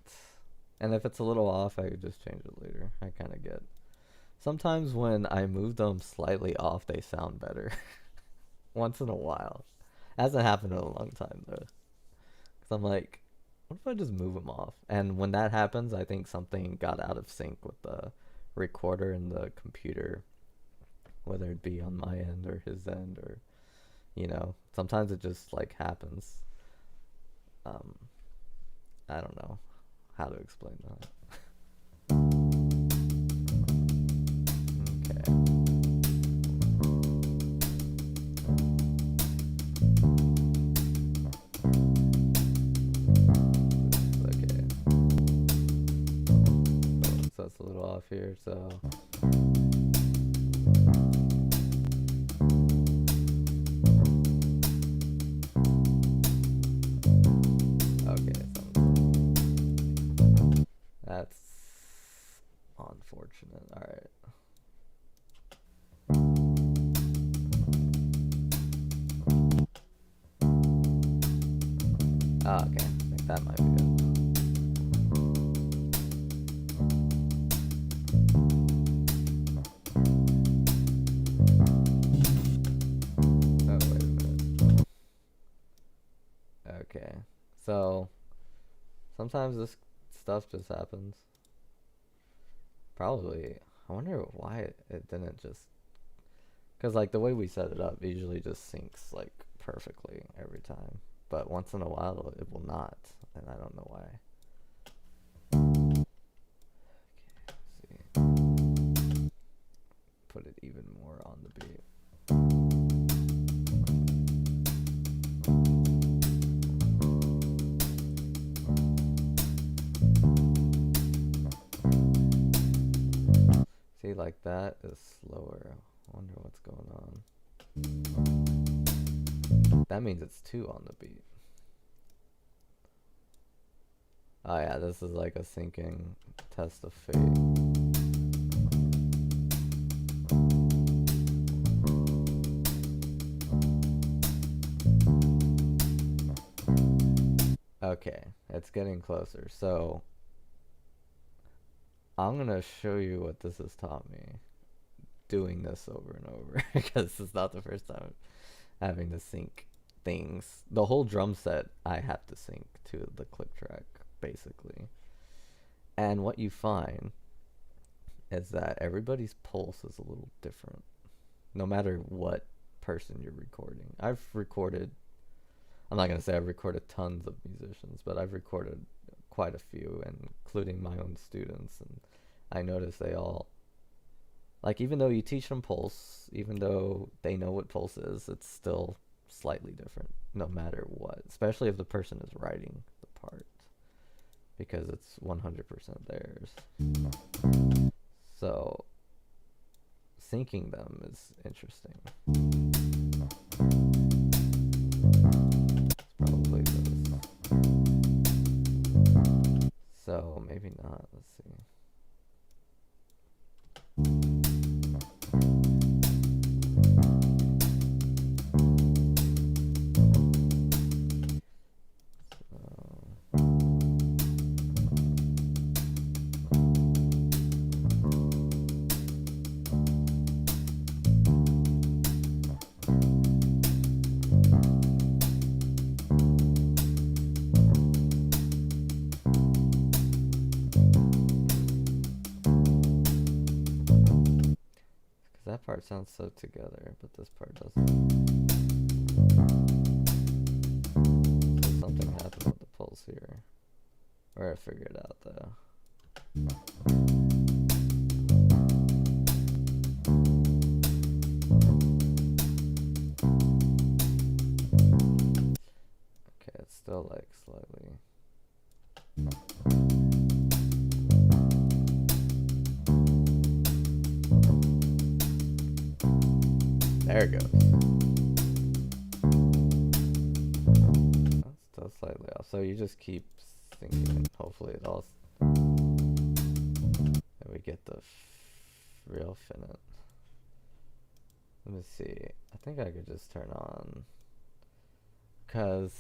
And if it's a little off, I could just change it later. I kind of get. Sometimes when I move them slightly off, they sound better. Once in a while. Hasn't happened in a long time though. Cause I'm like, what if I just move them off? And when that happens, I think something got out of sync with the recorder and the computer, whether it be on my end or his end, or sometimes it just like happens. I don't know how to explain that. Okay. Okay. So it's a little off here, so. Okay, so unfortunate. Alright. Oh, okay. I think that might be it. Oh, wait a minute. Okay. So, sometimes this stuff just happens. Probably. I wonder why it didn't just... Because, like, the way we set it up usually just syncs, like, perfectly every time. But once in a while, it will not. And I don't know why. Okay, let's see. Put it even more on the beat. See, like that is slower. I wonder what's going on. That means it's 2 on the beat. Oh yeah, this is like a syncing test of fate. Okay, it's getting closer. So I'm gonna show you what this has taught me, doing this over and over, because it's not the first time having to sync things. The whole drum set I have to sync to the click track, basically. And what you find is that everybody's pulse is a little different, no matter what person you're recording. I'm not going to say I've recorded tons of musicians, but I've recorded quite a few, including my own students. And I notice they all, like, even though you teach them pulse, even though they know what pulse is, it's still slightly different, no matter what, especially if the person is writing the part, because it's 100% theirs. So, syncing them is interesting. Probably this. So maybe not. Let's see. That part sounds so together, but this part doesn't. So something happened with the pulse here. We're gonna figure it out though. Okay, it's still like slightly. There it goes. That's still slightly off. So you just keep thinking, hopefully it all... And we get the real finite. Let me see. I think I could just turn on... Because...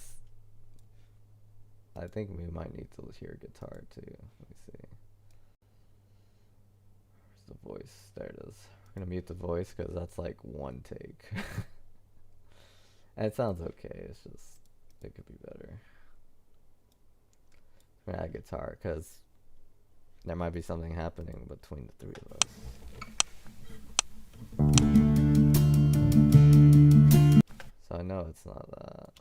I think we might need to hear guitar too. Let me see. Where's the voice? There it is. We're gonna mute the voice because that's like one take. And it sounds okay, it's just, it could be better. I'm gonna add guitar because there might be something happening between the 3 of us. So I know it's not that.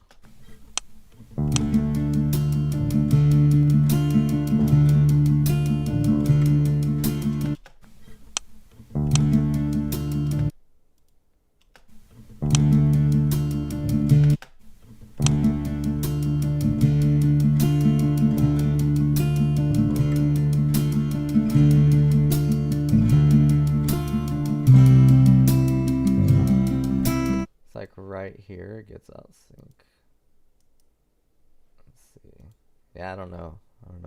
Like right here it gets out of sync. Let's see. Yeah, I don't know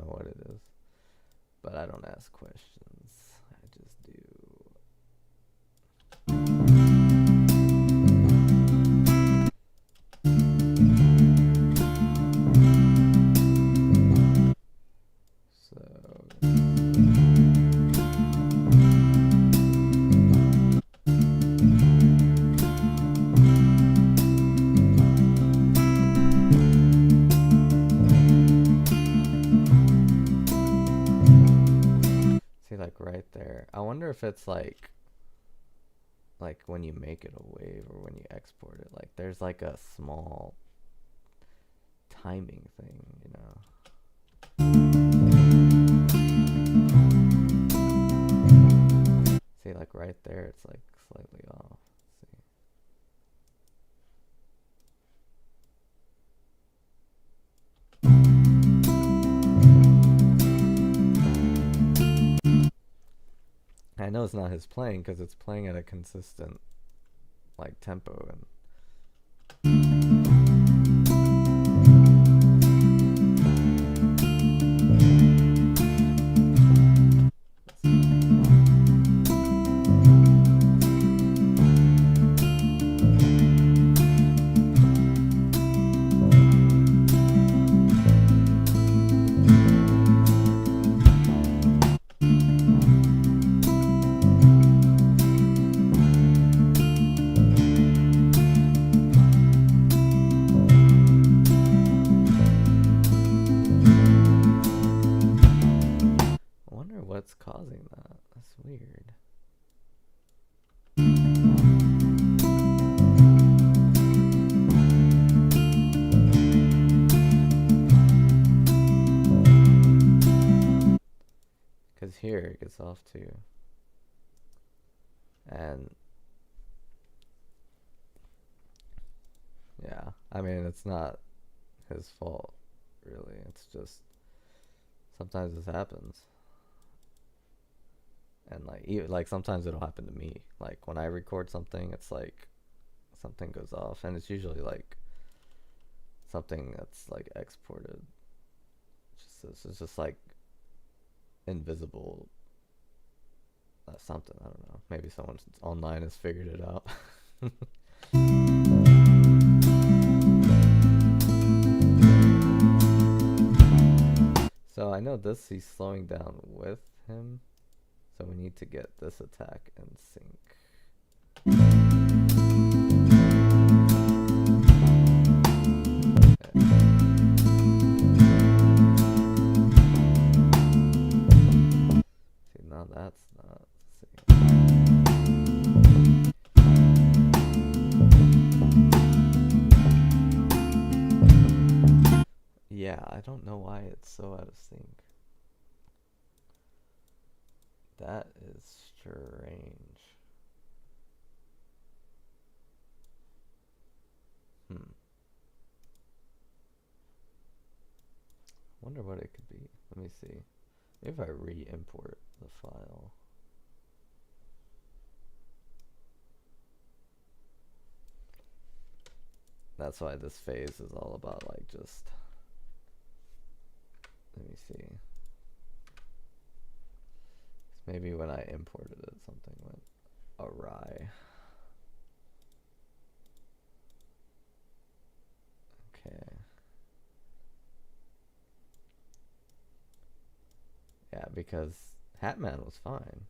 what it is, but I don't ask questions, I just So see, like right there. I wonder if it's like when you make it a wave or when you export it, like there's like a small timing thing, you know. See, like right there, it's like slightly off. See. I know it's not his playing because it's playing at a consistent like tempo and what's causing that? That's weird. Because here it gets off too. And yeah, I mean, it's not his fault, really. It's just sometimes this happens. And like sometimes it'll happen to me. Like when I record something, it's like something goes off, and it's usually like something that's like exported. It's just like invisible something. I don't know. Maybe someone online has figured it out. So I know this he's slowing down with him. So we need to get this attack in sync. Okay. See, now that's not. See. Yeah, I don't know why it's so out of sync. That is strange. Wonder what it could be. Let me see. If I re-import the file. That's why this phase is all about like just. Let me see. Maybe when I imported it, something went awry. Okay. Yeah, because Hatman was fine.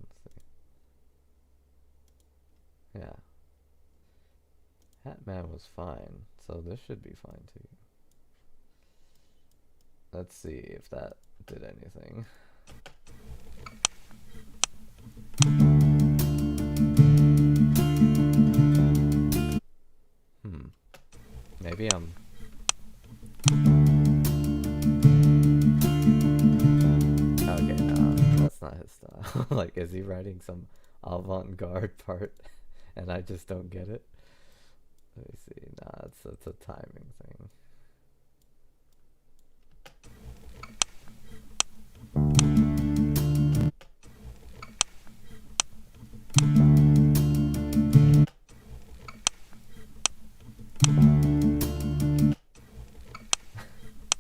Let's see. Yeah. Hatman was fine, so this should be fine too. Let's see if that did anything. Maybe I'm. Okay, no, that's not his style. Like, is he writing some avant-garde part and I just don't get it? Let me see. Nah, it's a timing thing.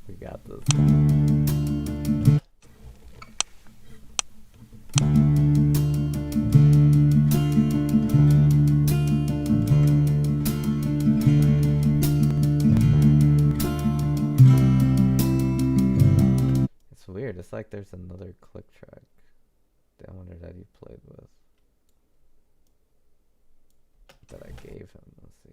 We got this. looks like there's another click track downloader that he played with that I gave him. Let's see.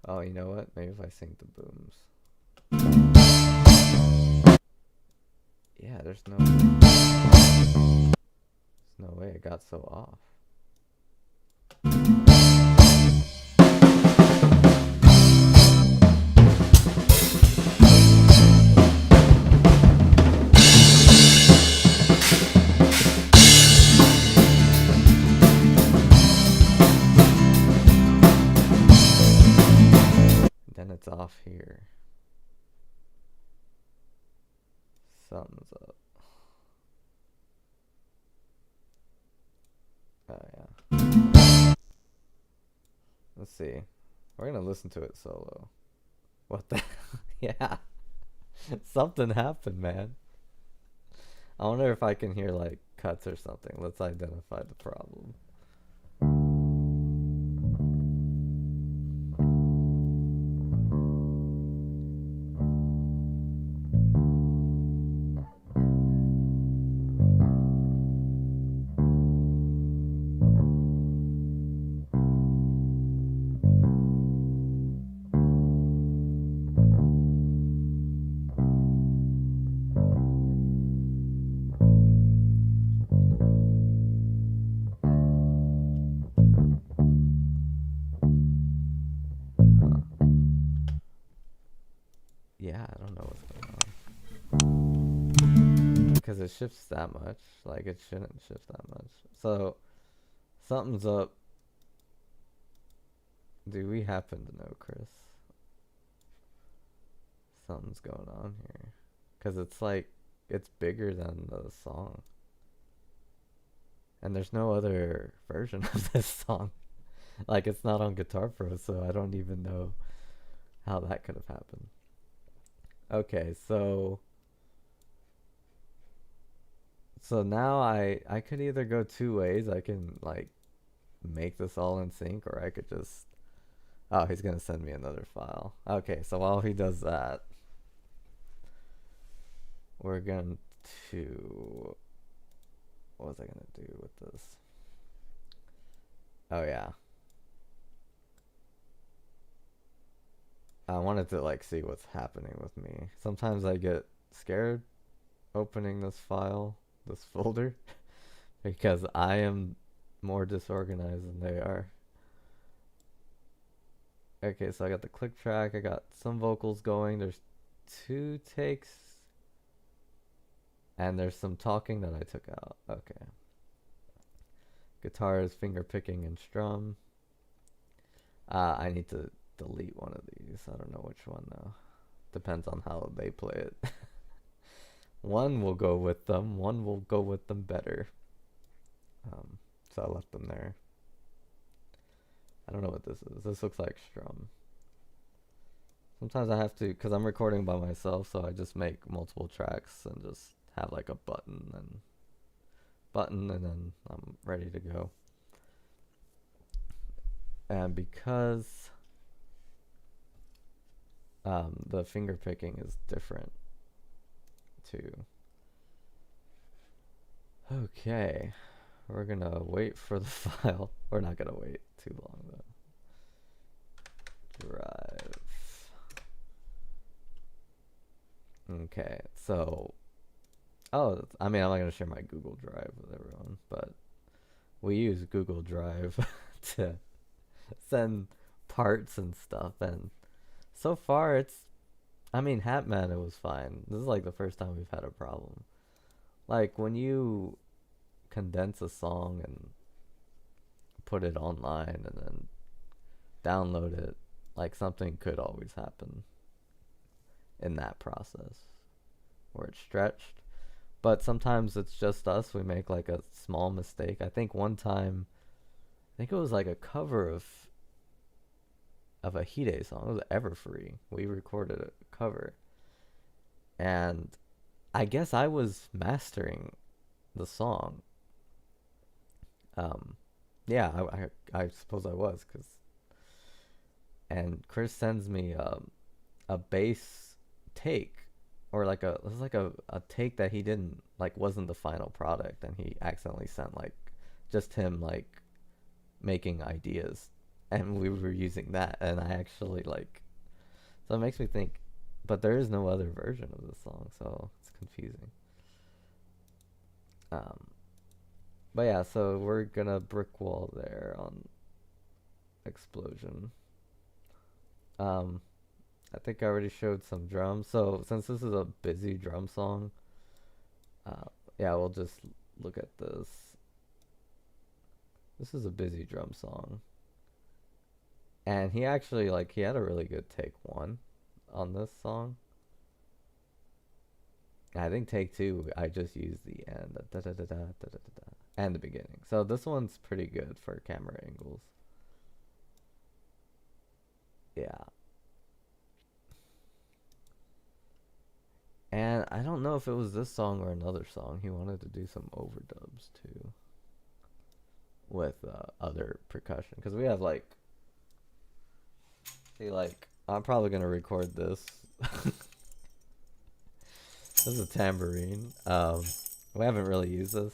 Oh, you know what? Maybe if I sync the booms. Yeah, there's no way it got so off. Then it's off here. Something's up. Oh yeah. Let's see. We're gonna listen to it solo. What the? Yeah. Something happened, man. I wonder if I can hear like cuts or something. Let's identify the problem. Yeah, I don't know what's going on. Because it shifts that much. Like, it shouldn't shift that much. So, something's up. Do we happen to know, Chris? Something's going on here. Because it's like, it's bigger than the song. And there's no other version of this song. Like, it's not on Guitar Pro, so I don't even know how that could have happened. Okay, so now I could either go two ways. I can like make this all in sync, or I could just, oh, he's gonna send me another file. Okay, so while he does that, we're going to, what was I gonna do with this? Oh yeah, I wanted to like see what's happening with me. Sometimes I get scared opening this file, this folder, because I am more disorganized than they are. Okay, so I got the click track, I got some vocals going, there's 2 takes, and there's some talking that I took out. Okay. Guitar is finger picking and strum. I need to delete one of these. I don't know which one though. Depends on how they play it. One will go with them, one will go with them better. So I left them there. I don't know what this is. This looks like strum. Sometimes I have to, because I'm recording by myself, so I just make multiple tracks and just have like a button and then I'm ready to go. And because the finger picking is different too. Okay, we're gonna wait for the file. We're not gonna wait too long though. Drive. Okay, so, oh, I mean, I'm not gonna share my Google Drive with everyone, but we use Google Drive to send parts and stuff, and so far it's, I mean, Hatman, it was fine. This is like the first time we've had a problem. Like when you condense a song and put it online and then download it, like something could always happen in that process where it's stretched. But sometimes it's just us. We make like a small mistake. I think one time, I think it was like a cover of of a Hide song. It was Everfree. We recorded a cover, and I guess I was mastering the song. Um, yeah, I suppose I was, and Chris sends me a bass take, or like it was like a take that he didn't like, wasn't the final product, and he accidentally sent like just him like making ideas, and we were using that, and I actually like, so it makes me think, but there is no other version of this song, so it's confusing. um but yeah, so we're gonna brick wall there on Explosion. um I think I already showed some drums. So since this is a busy drum song, uh, yeah, we'll just look at this. This is a busy drum song, and he actually like he had a really good take one on this song. I think take two, I just used the end, da, da, da, da, da, da, da, da, and the beginning. So this one's pretty good for camera angles. Yeah. And I don't know if it was this song or another song. He wanted to do some overdubs too with other percussion, because we have like, see, like I'm probably gonna record this. This is a tambourine. We haven't really used this.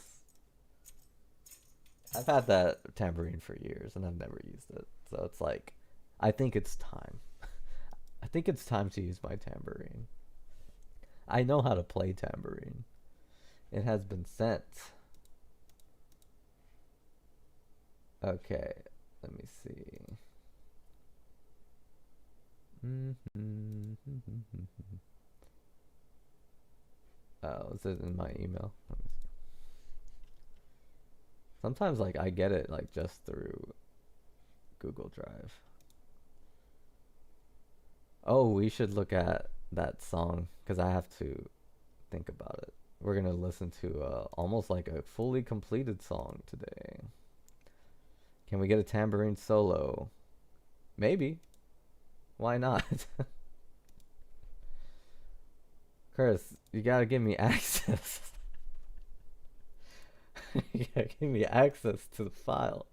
I've had that tambourine for years and I've never used it, so it's like, I think it's time. I think it's time to use my tambourine. I know how to play tambourine. It has been sent. Okay, let me see. Oh, is it in my email? Let me see. Sometimes like I get it like just through Google Drive. Oh, we should look at that song, because I have to think about it. We're gonna listen to almost like a fully completed song today. Can we get a tambourine solo? Maybe. Why not? Chris, you gotta give me access. You gotta give me access to the file.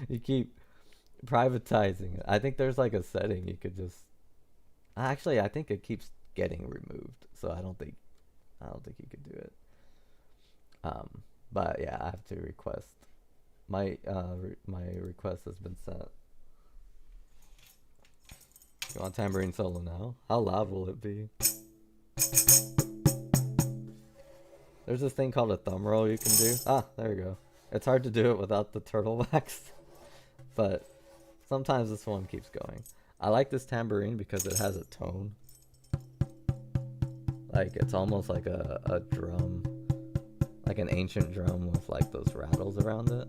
You keep privatizing it. I think there's like a setting you could just. Actually, I think it keeps getting removed, so I don't think you could do it. But yeah, I have to request. My request has been sent. You want tambourine solo now? How loud will it be? There's this thing called a thumb roll you can do. Ah, there you go. It's hard to do it without the turtle wax, but sometimes this one keeps going. I like this tambourine because it has a tone. Like, it's almost like a drum, like an ancient drum with like those rattles around it.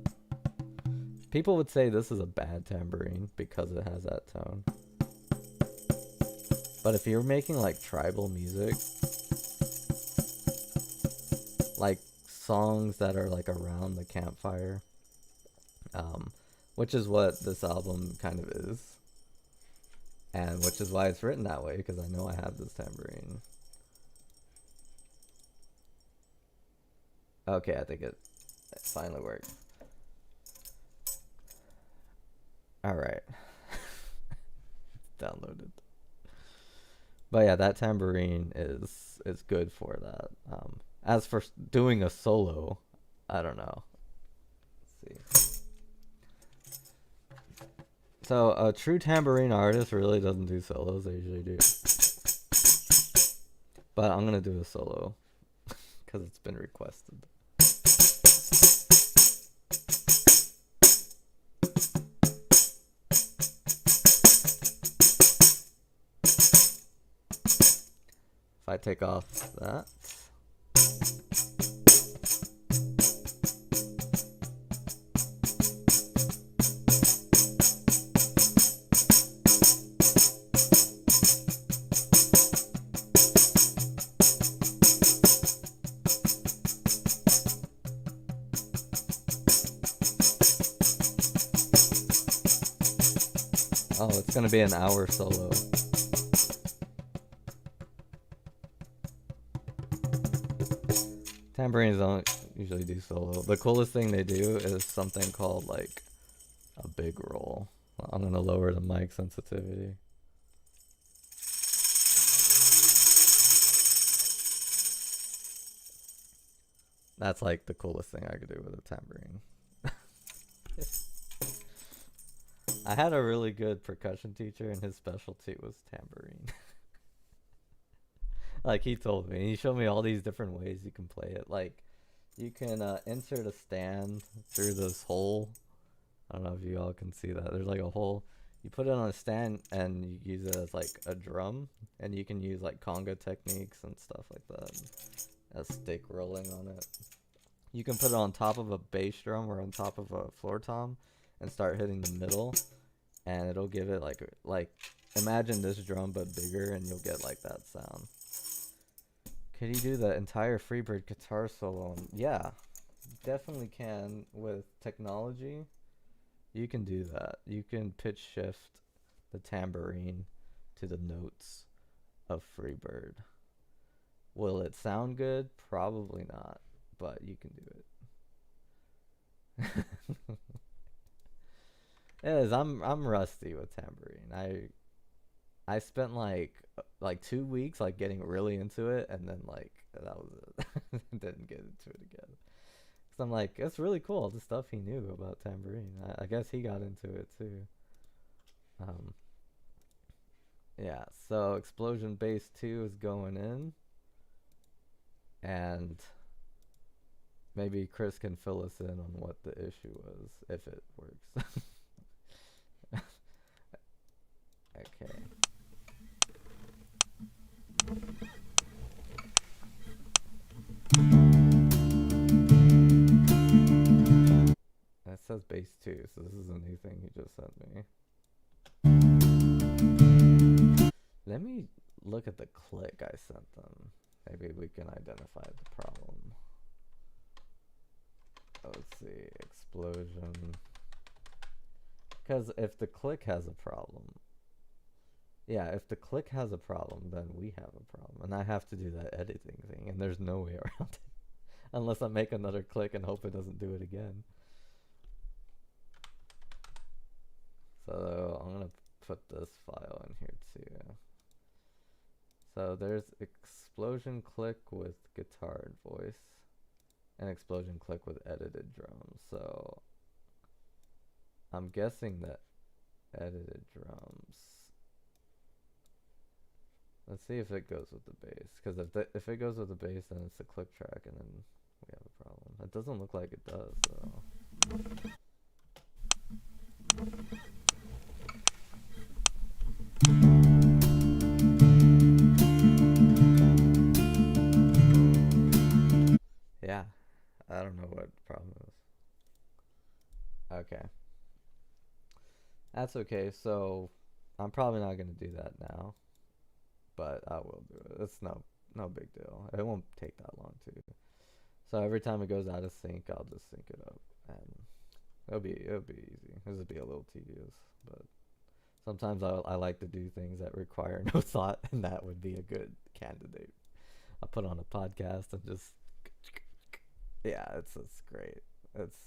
People would say this is a bad tambourine because it has that tone. But if you're making like tribal music, like songs that are like around the campfire, which is what this album kind of is, and which is why it's written that way, because I know I have this tambourine. Okay, I think it finally worked. Alright. Downloaded. But yeah, that tambourine is good for that. As for doing a solo, I don't know. Let's see. So a true tambourine artist really doesn't do solos. They usually do. But I'm gonna do a solo because it's been requested. If I take off that. Oh, it's gonna be an hour solo. Tambourines don't usually do solo. The coolest thing they do is something called like a big roll. I'm gonna lower the mic sensitivity. That's like the coolest thing I could do with a tambourine. I had a really good percussion teacher, and his specialty was tambourine. Like he told me, he showed me all these different ways you can play it. Like you can insert a stand through this hole. I don't know if you all can see that. There's like a hole. You put it on a stand and you use it as like a drum, and you can use like conga techniques and stuff like that. A stick rolling on it. You can put it on top of a bass drum or on top of a floor tom, and start hitting the middle, and it'll give it like imagine this drum but bigger, and you'll get like that sound. Could he do the entire Freebird guitar solo? Yeah, definitely can. With technology, you can do that. You can pitch shift the tambourine to the notes of Freebird. Will it sound good? Probably not, but you can do it. It is. I'm rusty with tambourine. I spent like 2 weeks like getting really into it, and then like that was it. Didn't get into it again. So I'm like, it's really cool the stuff he knew about tambourine. I guess he got into it too. Um, yeah. So Explosion Bass 2 is going in, and maybe Chris can fill us in on what the issue was if it works. Okay. That says bass 2, so this is a new thing he just sent me. Let me look at the click I sent them. Maybe we can identify the problem. Let's see, Explosion. Because if the click has a problem, yeah, if the click has a problem, then we have a problem. And I have to do that editing thing, and there's no way around it. Unless I make another click and hope it doesn't do it again. So I'm going to put this file in here too. So there's Explosion click with guitar and voice, and Explosion click with edited drums. So I'm guessing that edited drums. Let's see if it goes with the bass, because if it goes with the bass, then it's the click track, and then we have a problem. It doesn't look like it does, though. Yeah, I don't know what the problem is. Okay. That's okay, so I'm probably not going to do that now, but I will do it. It's no big deal. It won't take that long, too. So every time it goes out of sync, I'll just sync it up, and it'll be easy. This will be a little tedious, but sometimes I like to do things that require no thought, and that would be a good candidate. I'll put on a podcast and just yeah, it's great. It's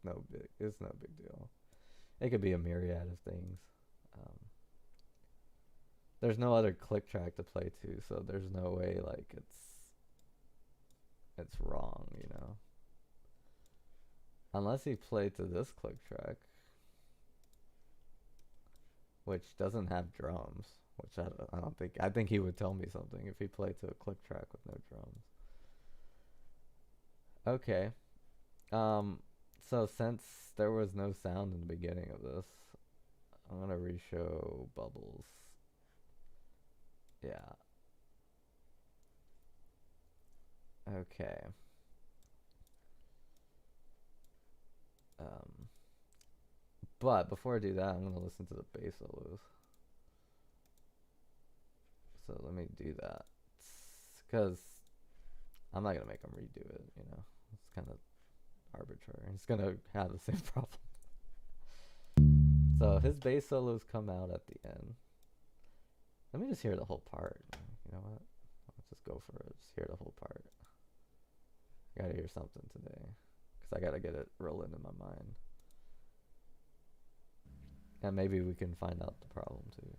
no big deal. It could be a myriad of things. Um, there's no other click track to play to, so there's no way like it's wrong, you know. Unless he played to this click track, which doesn't have drums, which I don't think. I think he would tell me something if he played to a click track with no drums. Okay. Um, so since there was no sound in the beginning of this, I'm gonna reshow bubbles. Yeah. Okay. Um, but before I do that, I'm gonna listen to the bass solos. So let me do that, cause I'm not gonna make him redo it. You know, it's kind of arbitrary. It's gonna have the same problem. So his bass solos come out at the end. Let me just hear the whole part. You know what? Let's just go for it. Just hear the whole part. I gotta hear something today. Because I gotta get it rolling in my mind. And maybe we can find out the problem too.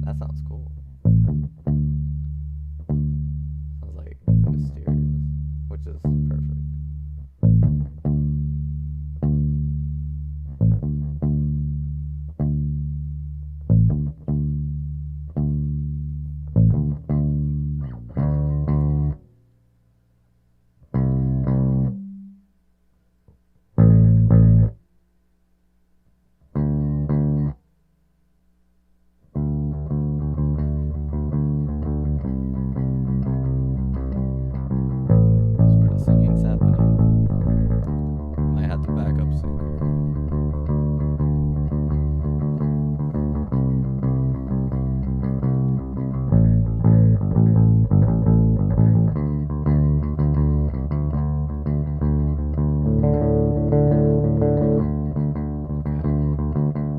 That sounds cool. Sounds like mysterious, which is perfect. That's where the singing's happening. Might have to back up singer.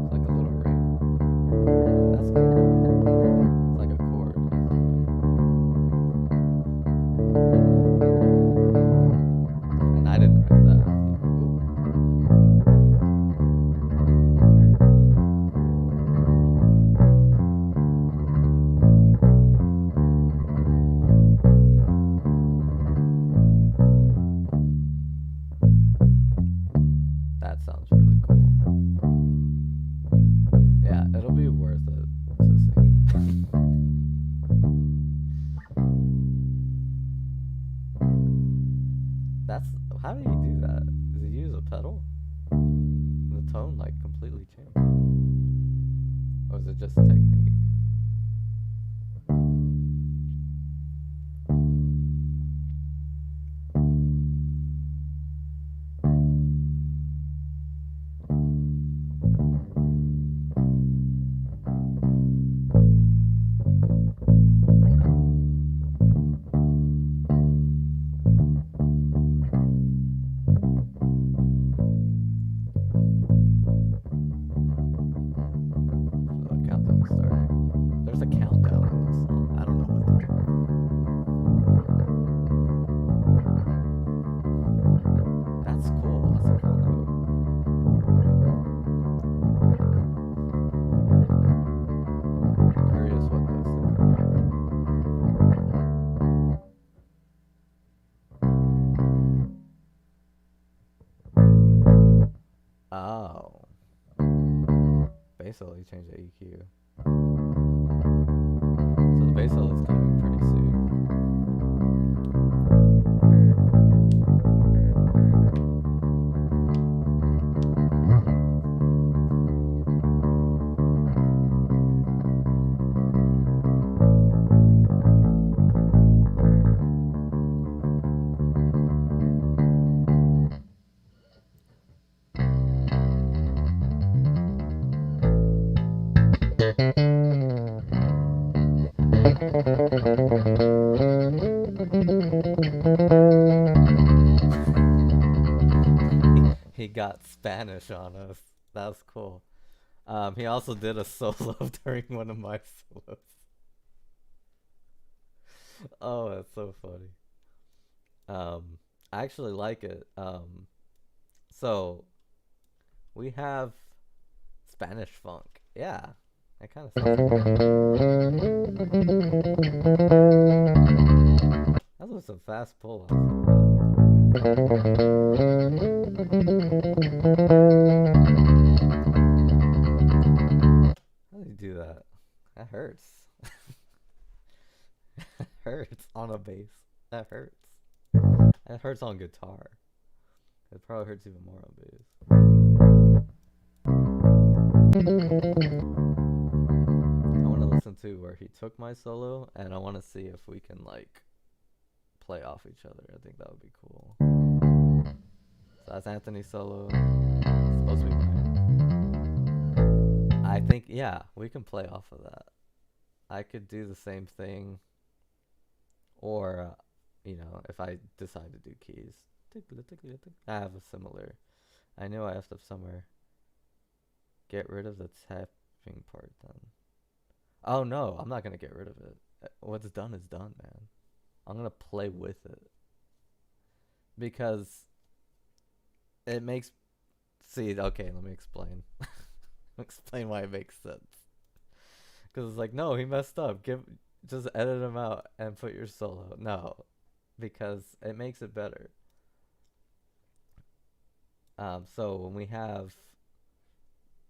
It's like a little ring. That's cool. It's like a chord. And I didn't write that. Ooh. That sounds really cool. Yeah, it'll be worth it to sing it. That's how do you do that? Does he use a pedal? The tone like completely changed, or is it just technique? So the countdown's starting. There's a countdown in this song. I don't know what they're doing. That's cool. That's a cool note. Curious what this is. Oh. Basically change the EQ. So the bass solo is coming pretty soon. He got Spanish on us. That was cool. He also did a solo during one of my solos. Oh, that's so funny. I actually like it. So we have Spanish funk. Yeah, that kind of sounds good. That was a fast pull. How do you do that? That hurts. That hurts on a bass. That hurts. That hurts on guitar. It probably hurts even more on bass. I want to listen to where he took my solo, and I want to see if we can like play off each other. I think that would be cool. So that's Anthony's solo. It's supposed to be mine. I think yeah, we can play off of that. I could do the same thing, or if I decide to do keys, I have a similar. I know I have to somewhere. Get rid of the tapping part then. Oh no, I'm not gonna get rid of it. What's done is done, man. I'm gonna play with it because it makes. See, okay, let me explain. Explain why it makes sense. Because it's like, no, he messed up. Just edit him out and put your solo. No, because it makes it better. So when we have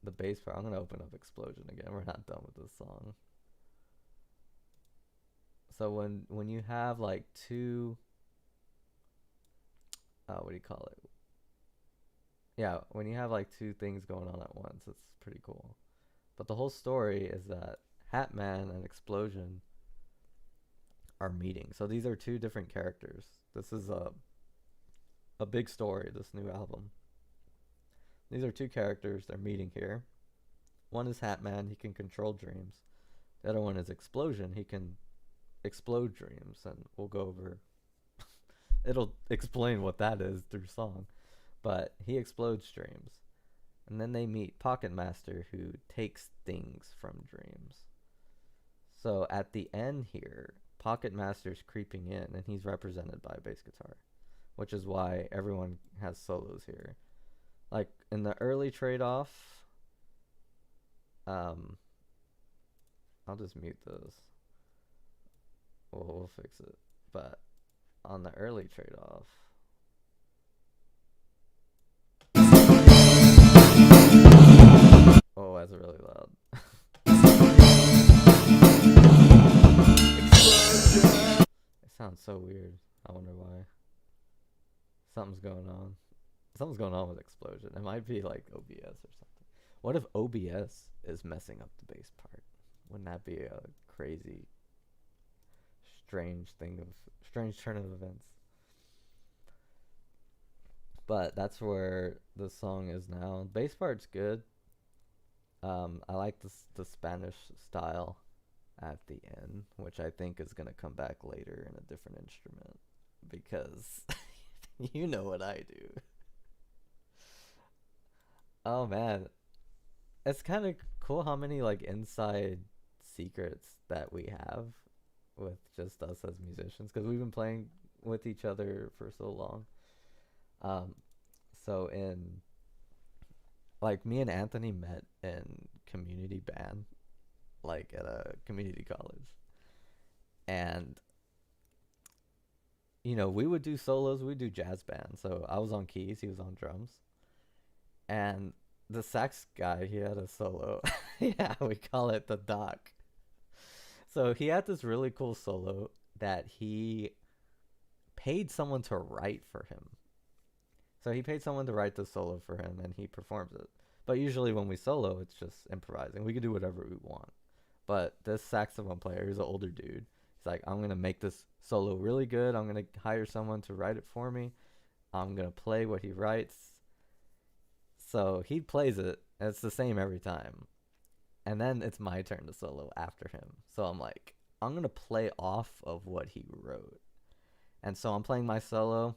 the bass part, I'm gonna open up Explosion again. We're not done with this song. So when you have like two, what do you call it? Yeah, when you have like two things going on at once, it's pretty cool. But the whole story is that Hatman and Explosion are meeting. So these are two different characters. This is a big story, this new album. These are two characters, they're meeting here. One is Hatman, he can control dreams. The other one is Explosion, he can explode dreams, and we'll go over it'll explain what that is through song. But he explodes dreams. And then they meet Pocket Master, who takes things from dreams. So at the end here, Pocket Master's creeping in, and he's represented by a bass guitar, which is why everyone has solos here. Like in the early trade-off, I'll just mute those. We'll fix it. But on the early trade-off, oh, that's really loud. It sounds so weird. I wonder why. Something's going on. Something's going on with Explosion. It might be like OBS or something. What if OBS is messing up the bass part? Wouldn't that be a crazy, strange turn of events? But that's where the song is now. Bass part's good. I like the Spanish style at the end, which I think is gonna come back later in a different instrument, because you know what I do. Oh man, it's kind of cool how many like inside secrets that we have with just us as musicians, because we've been playing with each other for so long. Um, so in like me and Anthony met in community band, like at a community college, and we would do solos, we'd do jazz band. So I was on keys, he was on drums, and the sax guy, he had a solo. Yeah, we call it the doc. So he had this really cool solo that he paid someone to write for him. So he paid someone to write the solo for him, and he performs it. But usually when we solo, it's just improvising. We can do whatever we want. But this saxophone player, he's an older dude. He's like, I'm going to make this solo really good. I'm going to hire someone to write it for me. I'm going to play what he writes. So he plays it, and it's the same every time. And then it's my turn to solo after him. So I'm like, I'm going to play off of what he wrote. And so I'm playing my solo,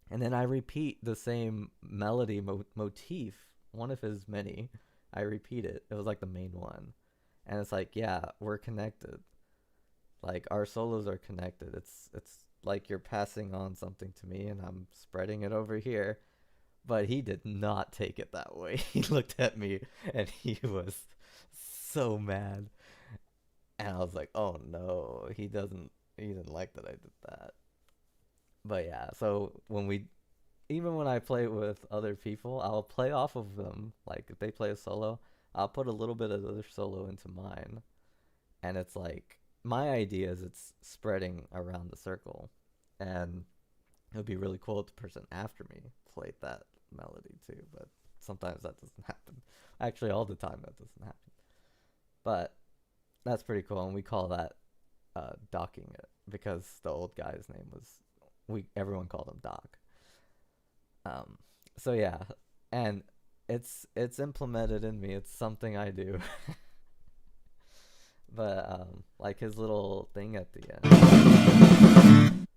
and then I repeat the same melody motif, one of his many. I repeat it. It was like the main one. And it's like, yeah, we're connected. Like our solos are connected. It's like you're passing on something to me and I'm spreading it over here. But he did not take it that way. He looked at me and he was so mad. And I was like, "Oh no, he didn't like that I did that." But yeah, so even when I play with other people, I'll play off of them. Like if they play a solo, I'll put a little bit of their solo into mine. And it's like my idea is it's spreading around the circle. And it would be really cool if the person after me played that melody too, but sometimes that doesn't happen. Actually, all the time that doesn't happen. But that's pretty cool, and we call that docking it because the old guy's name was we everyone called him Doc. Um, so yeah, and it's implemented in me. It's something I do. But like his little thing at the end,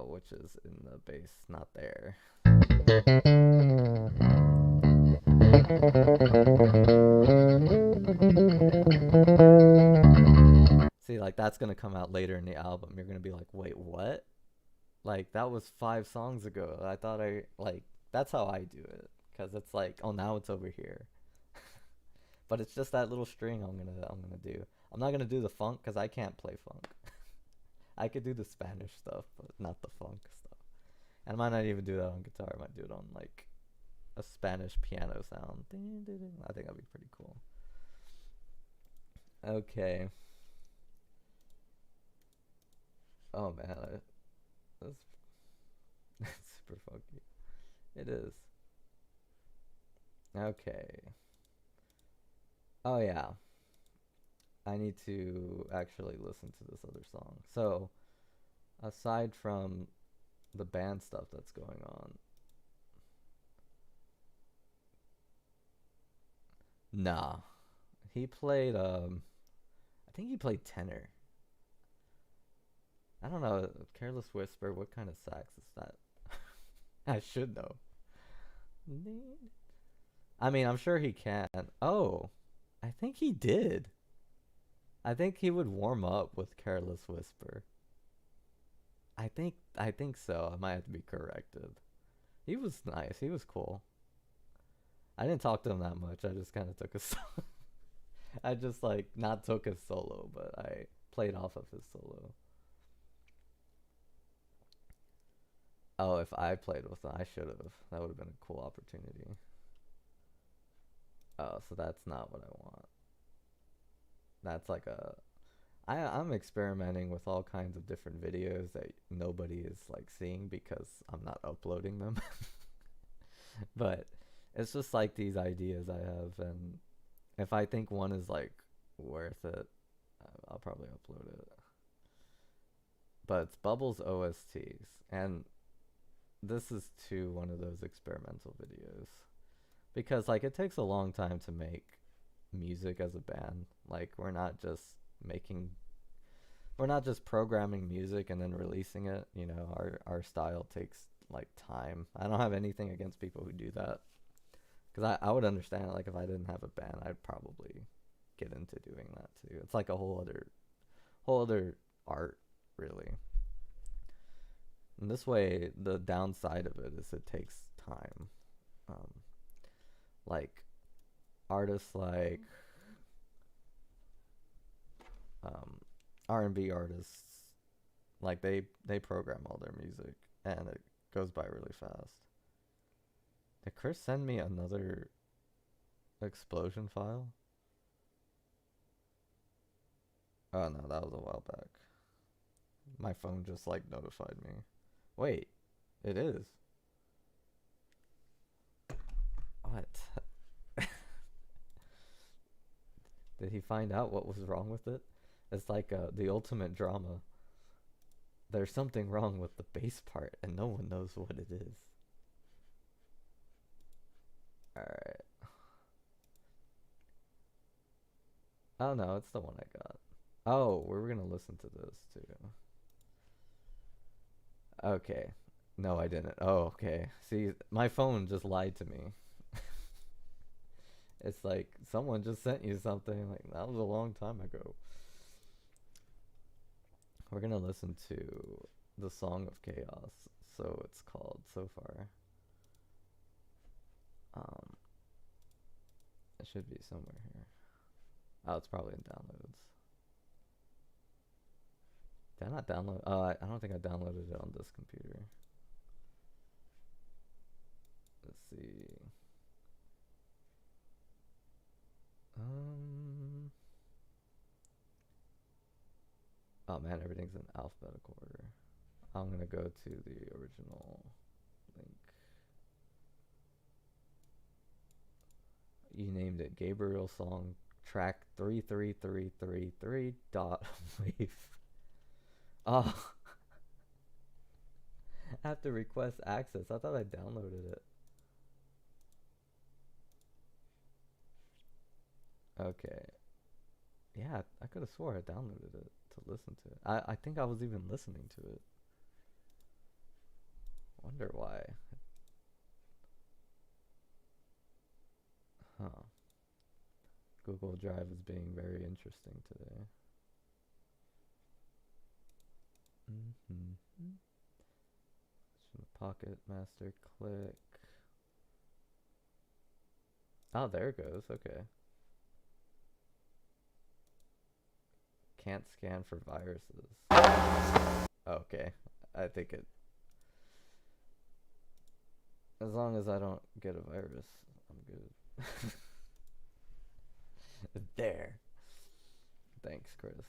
which is in the bass, not there. See, like that's gonna come out later in the album. You're gonna be like, wait, what? Like that was 5 songs ago. I thought I like that's how I do it, cause it's like, oh now it's over here. But it's just that little string I'm gonna do. I'm not gonna do the funk because I can't play funk. I could do the Spanish stuff, but not the funk stuff. And I might not even do that on guitar. I might do it on like a Spanish piano sound. I think that'd be pretty cool. Okay. Oh man, that's super funky. It is. Okay. Oh yeah. I need to actually listen to this other song. So, aside from the band stuff that's going on, nah. He played I think he played tenor. I don't know, Careless Whisper, what kind of sax is that? I should know. I mean, I'm sure he can. Oh, I think he did. I think he would warm up with Careless Whisper. I think so. I might have to be corrected. He was nice. He was cool. I didn't talk to him that much. I just kind of took a I just like not took his solo, but I played off of his solo. Oh, if I played with him, I should have. That would have been a cool opportunity. Oh, so that's not what I want. That's like a I'm experimenting with all kinds of different videos that nobody is like seeing because I'm not uploading them. But it's just like these ideas I have, and if I think one is like worth it, I'll probably upload it. But it's Bubbles OSTs, and this is too one of those experimental videos because like it takes a long time to make music as a band. Like making we're not just programming music and then releasing it. Our style takes like time. I don't have anything against people who do that because I would understand, like, if I didn't have a band, I'd probably get into doing that too. It's like a whole other art, really. And this way, the downside of it is it takes time. Um, like artists like um, R&B artists, like they program all their music and it goes by really fast. Did Chris send me another explosion file? Oh no, that was a while back. My phone just like notified me. Wait, it is. What? Did he find out what was wrong with it? It's like the ultimate drama. There's something wrong with the bass part, and no one knows what it is. Alright. Oh no, it's the one I got. Oh, we're gonna listen to this too. Okay. No, I didn't. Oh, okay. See, my phone just lied to me. It's like someone just sent you something. Like, that was a long time ago. We're gonna listen to the Song of Chaos. So it's called so far. Um, it should be somewhere here. Oh, it's probably in downloads. Did I not download? Oh, I don't think I downloaded it on this computer. Let's see. Um. Oh man, everything's in alphabetical order. I'm gonna go to the original link. find it. Gabriel song track 33333 dot wave. Oh, I have to request access. I thought I downloaded it. Okay. Yeah, I could have swore I downloaded it to listen to it. I think I was even listening to it. Wonder why. Huh. Google Drive is being very interesting today. Mm-hmm. Pocket Master click. Oh, there it goes. Okay. Can't scan for viruses. Okay. I think it. As long as I don't get a virus, I'm good. There. Thanks, Chris.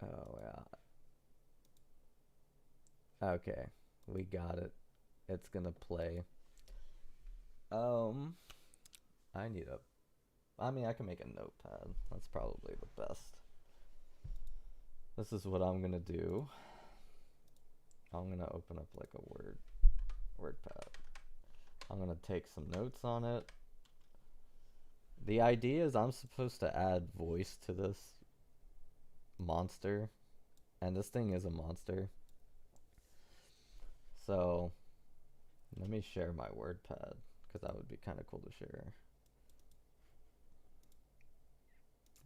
Oh, yeah. Okay. We got it. It's gonna play. I need a. I mean, I can make a notepad. That's probably the best. This is what I'm gonna do. I'm gonna open up like a WordPad. I'm gonna take some notes on it. The idea is I'm supposed to add voice to this monster, and this thing is a monster. So let me share my WordPad, because that would be kind of cool to share.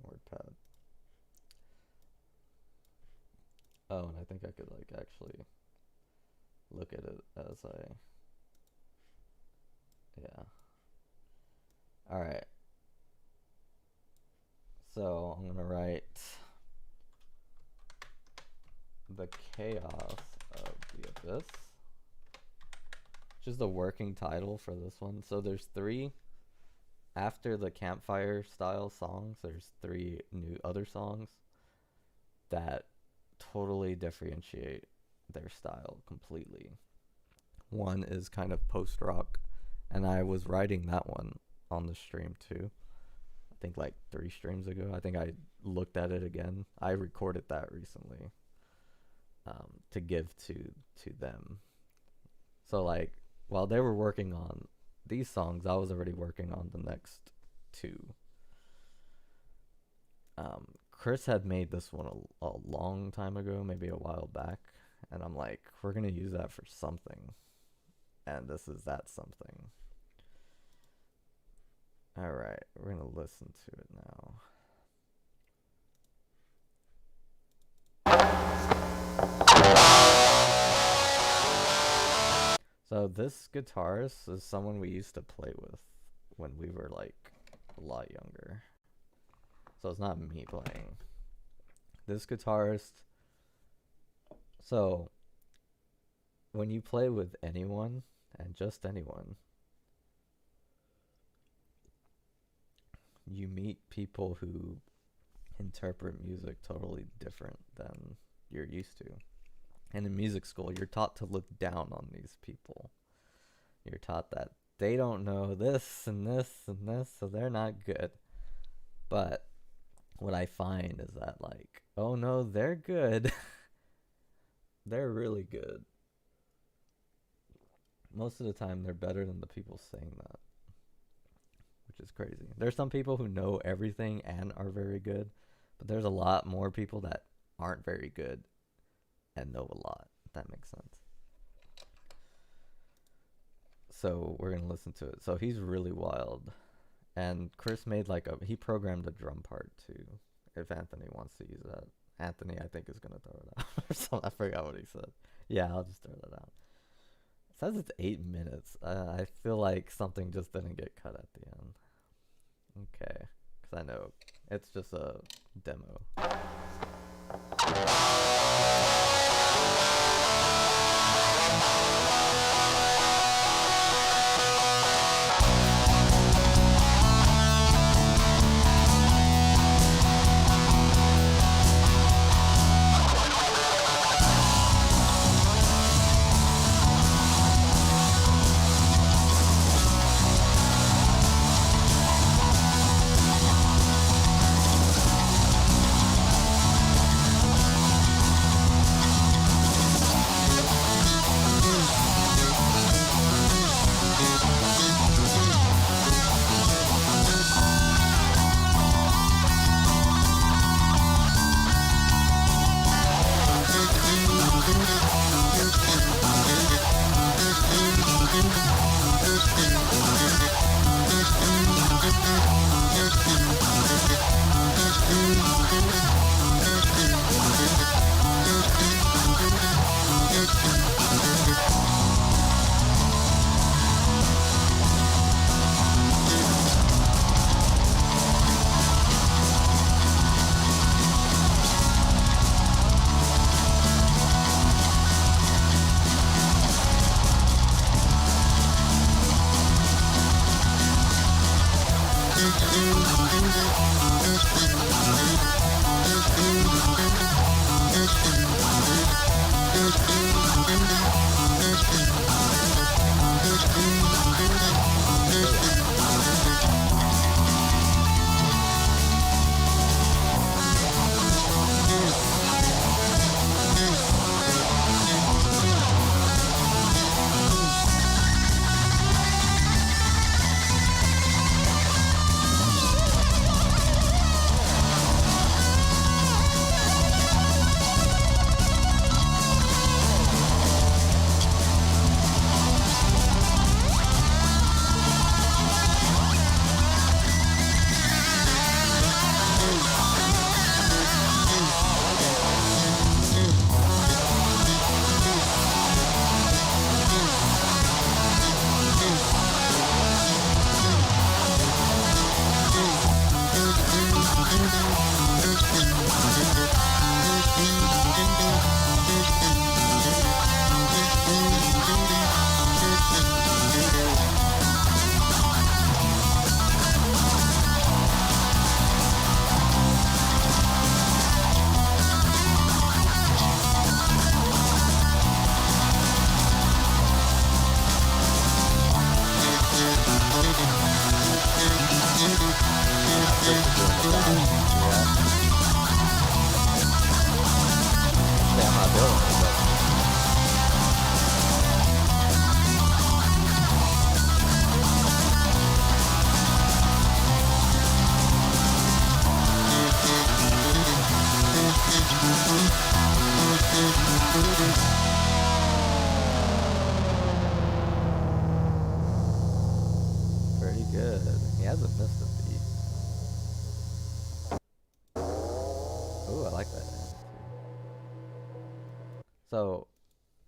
WordPad. Oh, and I think I could like actually look at it as I. Yeah. All right. So I'm gonna write the chaos of the abyss, which is the working title for this one. So there's three. After the campfire style songs, there's three new other songs that totally differentiate their style completely. One is kind of post rock, and I was writing that one on the stream too. I think like 3 streams ago. I think I looked at it again. I recorded that recently to give to them. So like while they were working on these songs, I was already working on the next 2. Chris had made this one a long time ago, maybe a while back, and I'm like, we're gonna use that for something, and this is that something. All right, we're gonna listen to it now. So this guitarist is someone we used to play with when we were like a lot younger. So it's not me playing. This guitarist. So when you play with anyone, and just anyone, you meet people who interpret music totally different than you're used to. And in music school, you're taught to look down on these people. You're taught that they don't know this and this and this, so they're not good. But what I find is that like, oh no, they're good. They're really good. Most of the time, they're better than the people saying that, which is crazy. There's some people who know everything and are very good, but there's a lot more people that aren't very good and know a lot, if that makes sense. So we're gonna listen to it. So he's really wild, and Chris made like he programmed a drum part too, if Anthony wants to use that. Anthony, I think, is gonna throw it out. So I forgot what he said. Yeah, I'll just throw that out. It says it's 8 minutes. I feel like something just didn't get cut at the end. Okay, because I know it's just a demo. See that? Actually, I'm not doing it, but pretty good. He hasn't missed a beat. Ooh, I like that energy. So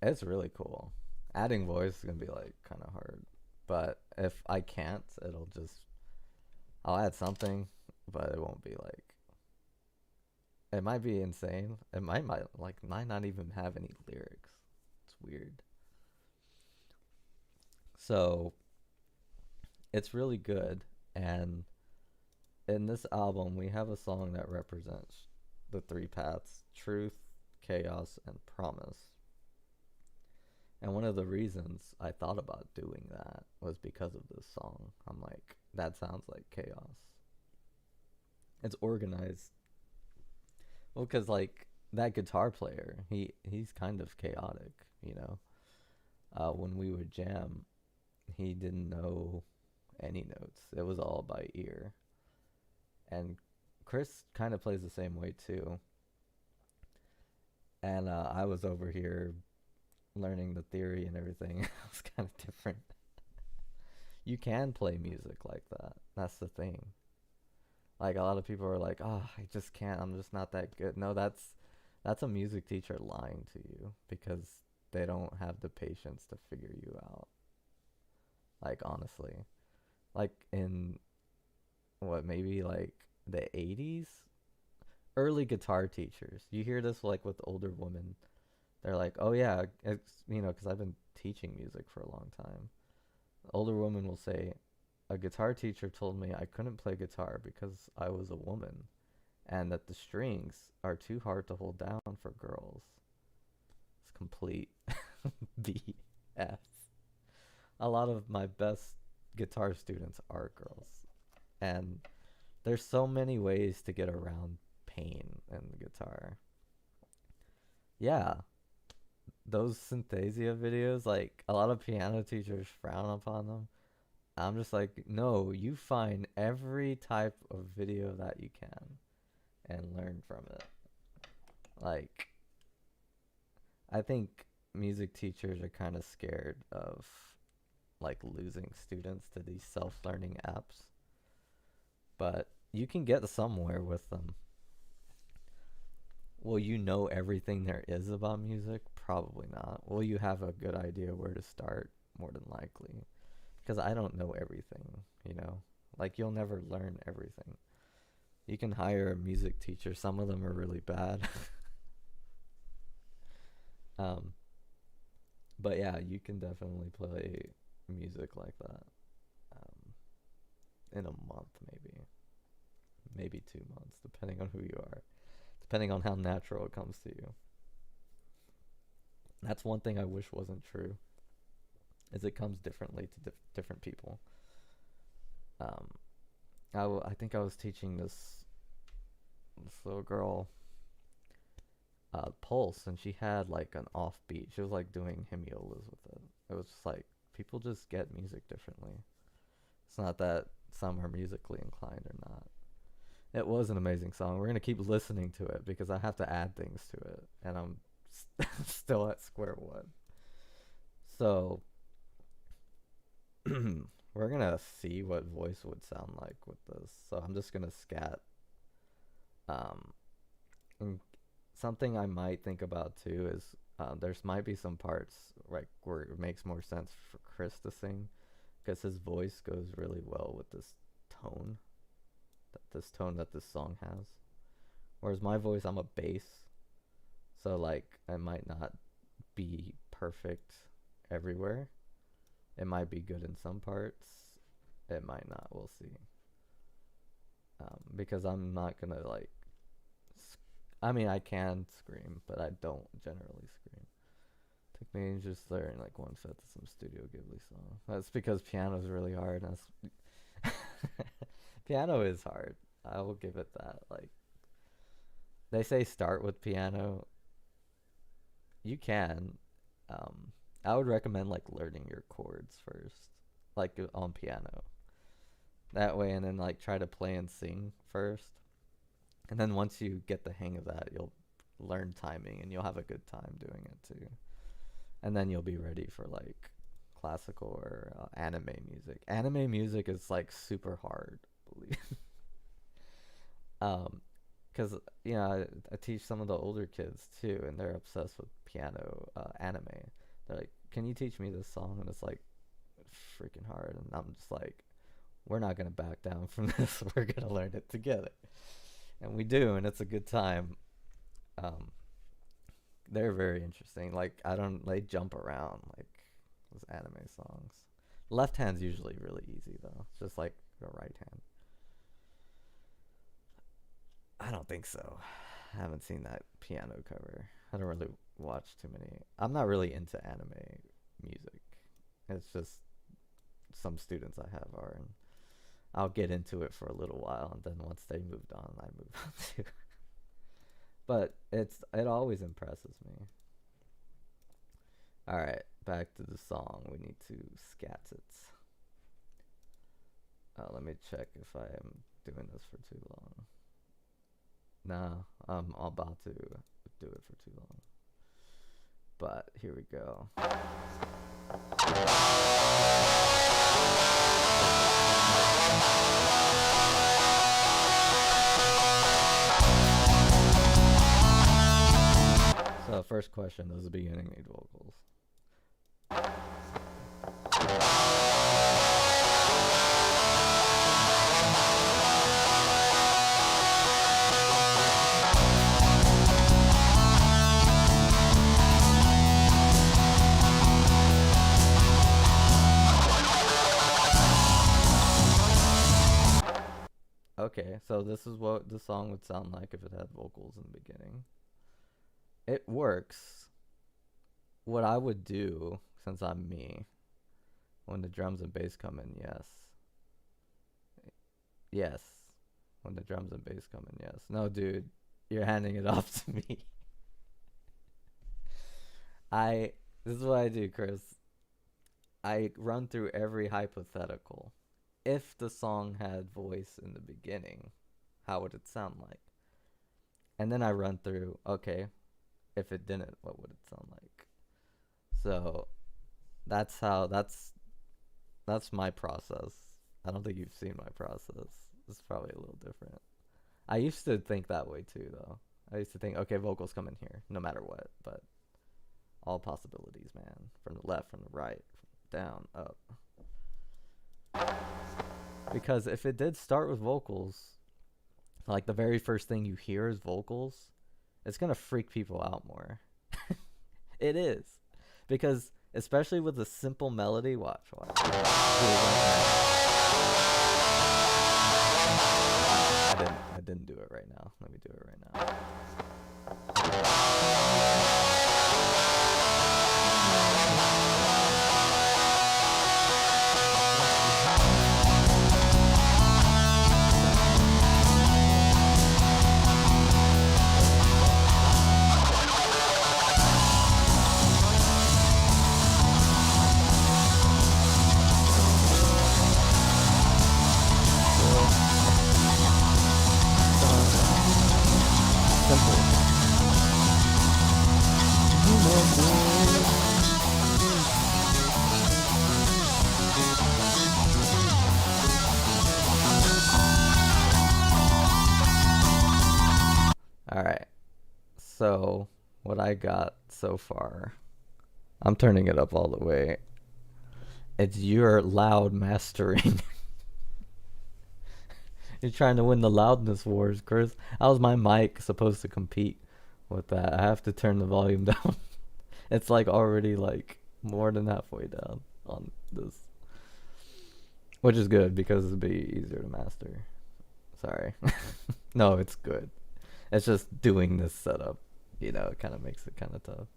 it's really cool. Adding voice is gonna be like kind of hard, but if I can't, it'll just I'll add something, but it won't be like it might be insane. It might not even have any lyrics. It's weird. So it's really good, and in this album we have a song that represents the three paths: truth, chaos, and promise. And one of the reasons I thought about doing that was because of this song. I'm like, that sounds like chaos. It's organized. Well, because like that guitar player, he's kind of chaotic, you know. When we would jam, he didn't know any notes. It was all by ear. And Chris kind of plays the same way too. And I was over here learning the theory and everything. It was kind of different. You can play music like that. That's the thing. Like a lot of people are like, "Oh, I just can't. I'm just not that good." No, that's a music teacher lying to you because they don't have the patience to figure you out. Like honestly. Like in what maybe like the 80s, early guitar teachers. You hear this like with older women. They're like, "Oh yeah, it's cuz I've been teaching music for a long time." Older women will say, "A guitar teacher told me I couldn't play guitar because I was a woman and that the strings are too hard to hold down for girls." It's complete BS. A lot of my best guitar students are girls. And there's so many ways to get around pain in the guitar. Yeah, those Synthesia videos, like a lot of piano teachers frown upon them. I'm just like, no, you find every type of video that you can and learn from it. Like, I think music teachers are kind of scared of like losing students to these self-learning apps, but you can get somewhere with them. Will you know everything there is about music? Probably not. Will you have a good idea where to start? More than likely. Because I don't know everything, you know? Like, you'll never learn everything. You can hire a music teacher. Some of them are really bad. um, but yeah, you can definitely play music like that in a month, maybe. Maybe 2 months, depending on who you are. Depending on how natural it comes to you. That's one thing I wish wasn't true. Is it comes differently to different people. Um, I think I was teaching this little girl pulse, and she had like an offbeat. She was like doing hemiolas with it. It was just like people just get music differently. It's not that some are musically inclined or not. It was an amazing song. We're gonna keep listening to it because I have to add things to it, and I'm still at square one. So we're gonna see what voice would sound like with this. So I'm just gonna scat. Um, Something I might think about too is there's might be some parts like where it makes more sense for Chris to sing because his voice goes really well with tone, this tone that this song has. Whereas my voice, I'm a bass, so like it might not be perfect everywhere. It might be good in some parts. It might not. We'll see. Because I'm not gonna like. I mean, I can scream, but I don't generally scream. Took me just learning like one set to some Studio Ghibli song. That's because piano is really hard. Piano is hard. I will give it that. Like they say, start with piano. You can. Um, I would recommend like learning your chords first, like on piano. That way, and then like try to play and sing first, and then once you get the hang of that, you'll learn timing and you'll have a good time doing it too. And then you'll be ready for like classical or anime music. Anime music is like super hard, believe. um, because I teach some of the older kids too, and they're obsessed with piano anime. They're like, "Can you teach me this song?" And it's like freaking hard, and I'm just like, "We're not gonna back down from this. We're gonna learn it together," and we do, and it's a good time. Um, they're very interesting. Like I don't, they jump around like those anime songs. Left hand's usually really easy though. It's just like the right hand. I don't think so. I haven't seen that piano cover. I don't really watch too many. I'm not really into anime music. It's just some students I have are, and I'll get into it for a little while, and then once they moved on, I move on too. But it always impresses me. All right, back to the song. We need to scat it. Let me check if I am doing this for too long. No, I'm about to do it for too long. But here we go. So first question, does the beginning need vocals? Okay, so this is what the song would sound like if it had vocals in the beginning. It works. What I would do, since I'm me, when the drums and bass come in, yes. Yes. When the drums and bass come in, yes. No, dude, you're handing it off to me. This is what I do, Chris. I run through every hypothetical. If the song had voice in the beginning, how would it sound like? And then I run through, okay, if it didn't, what would it sound like? So that's my process. I don't think you've seen my process. It's probably a little different. I used to think that way too, though. I used to think, okay, vocals come in here, no matter what. But all possibilities, man. From the left, from the right, from down, up. Because if it did start with vocals, like the very first thing you hear is vocals, it's gonna freak people out more. It is. Because especially with a simple melody, watch. I didn't do it right now. Let me do it right now. All right. So, what I got so far, I'm turning it up all the way. It's your loud mastering. You're trying to win the loudness wars, Chris. How's my mic supposed to compete with that? I have to turn the volume down. It's like already like more than halfway down on this. Which is good because it'd be easier to master. Sorry. No, it's good. It's just doing this setup, it kind of makes it kind of tough.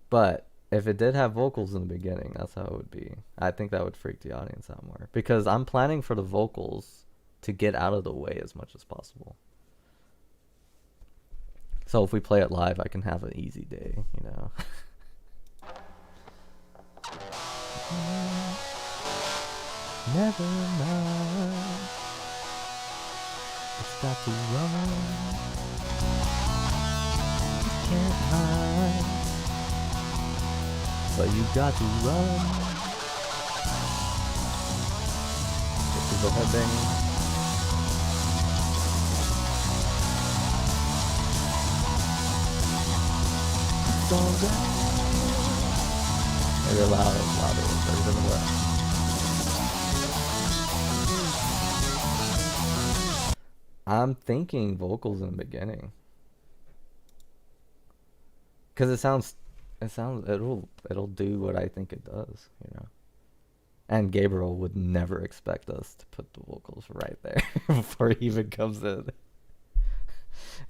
But if it did have vocals in the beginning, that's how it would be. I think that would freak the audience out more because I'm planning for the vocals to get out of the way as much as possible. So if we play it live, I can have an easy day, you know. Never mind. It's got to run. You can't hide. But you got to run. This is a headbang. It's alright. Maybe louder than the rest. I'm thinking vocals in the beginning. Cause it'll do what I think it does, you know. And Gabriel would never expect us to put the vocals right there before he even comes in.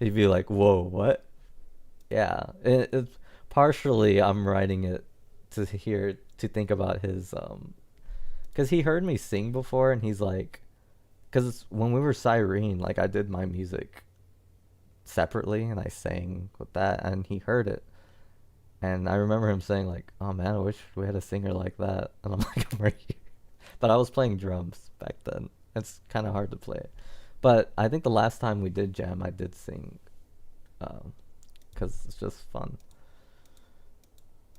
He'd be like, "Whoa, what?" Yeah, it's partially I'm writing it to think about his cause he heard me sing before and he's like, cause when we were Cyrene, like I did my music separately and I sang with that and he heard it. And I remember him saying like, "Oh man, I wish we had a singer like that." And I'm like, "I'm right here." But I was playing drums back then. It's kind of hard to play. But I think the last time we did jam, I did sing, because it's just fun.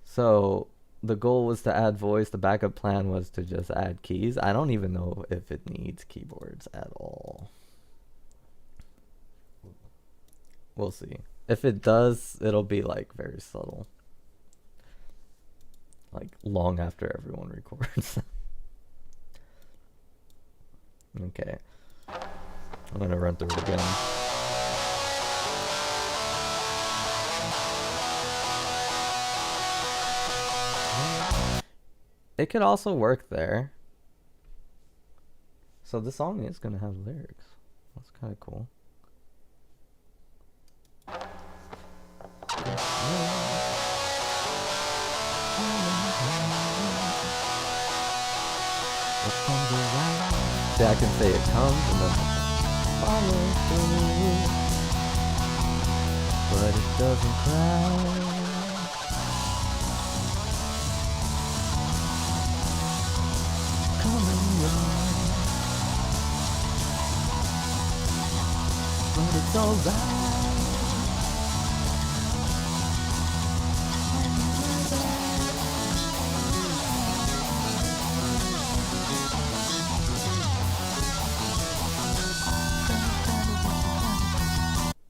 So the goal was to add voice. The backup plan was to just add keys. I don't even know if it needs keyboards at all. We'll see. If it does, it'll be like very subtle. Like long after everyone records. Okay. I'm gonna run through it again. It could also work there. So the song is gonna have lyrics. That's kind of cool. It comes around. See, I can say it comes and then follow through, but it doesn't cry. Come and run, but it's alright.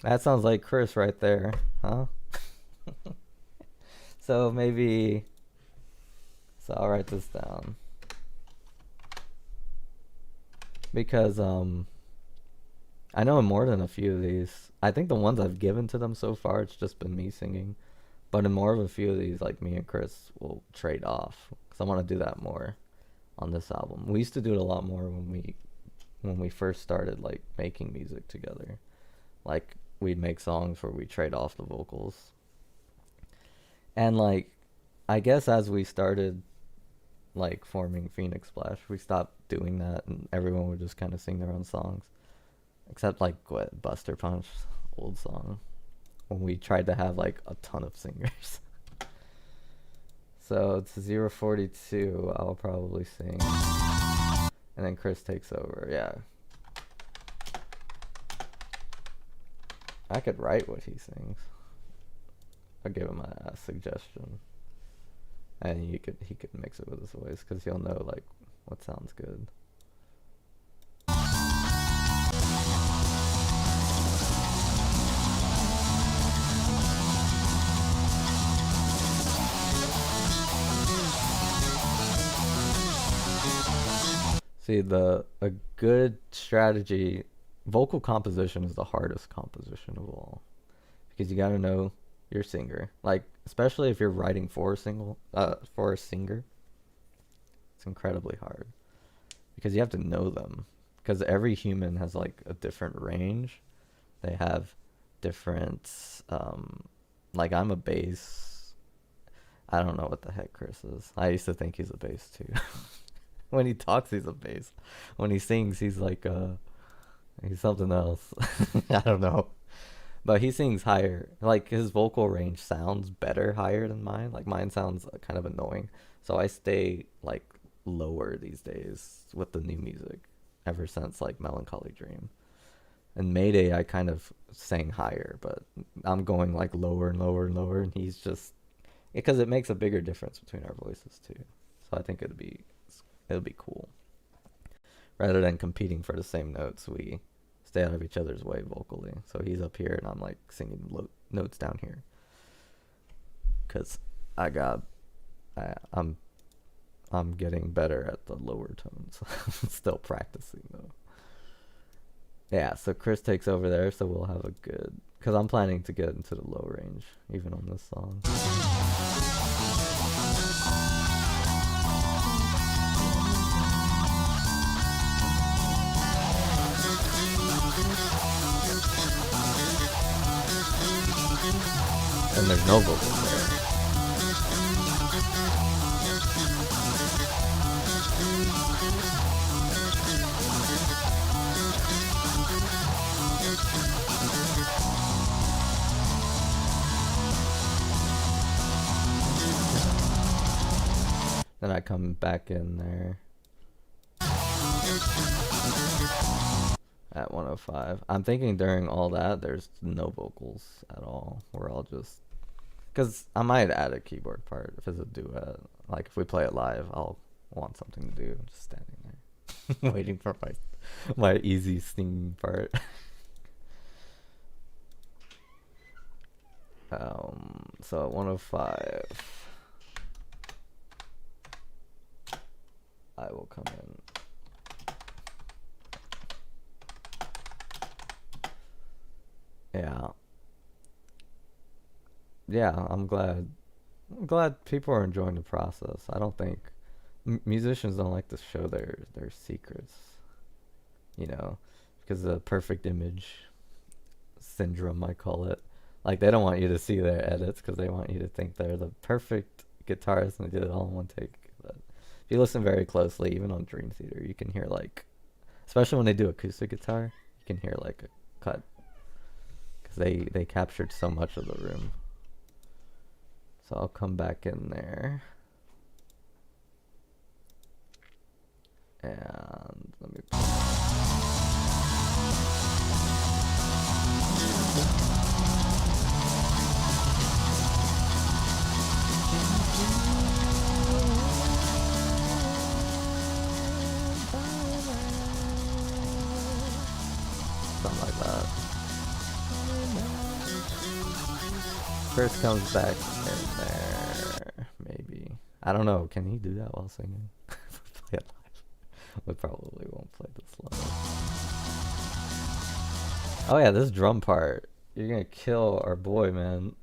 That sounds like Chris right there, huh? So maybe, so I'll write this down. Because I know more than a few of these. I think the ones I've given to them so far, it's just been me singing. But in more of a few of these, like me and Chris will trade off. Because I want to do that more on this album. We used to do it a lot more when we first started like making music together. Like we'd make songs where we trade off the vocals. And like I guess as we started like forming Phoenix Splash, we stopped doing that and everyone would just kind of sing their own songs. Except like what Buster Punch's old song when we tried to have like a ton of singers. So it's 042 I'll probably sing. And then Chris takes over, yeah. I could write what he sings. I'll give him a suggestion. And he could mix it with his voice because he'll know like what sounds good. See, a good strategy, vocal composition is the hardest composition of all. Because you gotta know your singer. Like, especially if you're writing for a singer, it's incredibly hard. Because you have to know them. Because every human has like a different range. They have different, like I'm a bass. I don't know what the heck Chris is. I used to think he's a bass too. When he talks, he's a bass. When he sings, he's like He's something else. I don't know. But he sings higher. Like his vocal range sounds better higher than mine. Like mine sounds kind of annoying. So I stay like lower these days with the new music ever since like Melancholy Dream. And Mayday I kind of sang higher, but I'm going like lower and lower and lower and he's just because it makes a bigger difference between our voices too. So I think it'd be cool. Rather than competing for the same notes, we stay out of each other's way vocally. So he's up here and I'm like singing notes down here. Cause I got, I'm getting better at the lower tones. Still practicing though. Yeah, so Chris takes over there, so we'll have a good. Cause I'm planning to get into the low range, even on this song. And there's no vocals there. Then I come back in there at 105. I'm thinking during all that, there's no vocals at all. We're all just because I might add a keyboard part if it's a duet. Like if we play it live, I'll want something to do. Just standing there, waiting for my easy singing part. So at 105, I will come in. Yeah. Yeah, I'm glad. I'm glad people are enjoying the process. I don't think musicians don't like to show their secrets, you know, because the perfect image syndrome, I call it. Like they don't want you to see their edits because they want you to think they're the perfect guitarist and they did it all in one take. But if you listen very closely, even on Dream Theater, you can hear like, especially when they do acoustic guitar, you can hear like a cut because they captured so much of the room. So I'll come back in there. And let me. Something like that. First comes back in there, maybe. I don't know. Can he do that while singing? Play it live. We probably won't play this live. Oh yeah, this drum part. You're gonna kill our boy, man.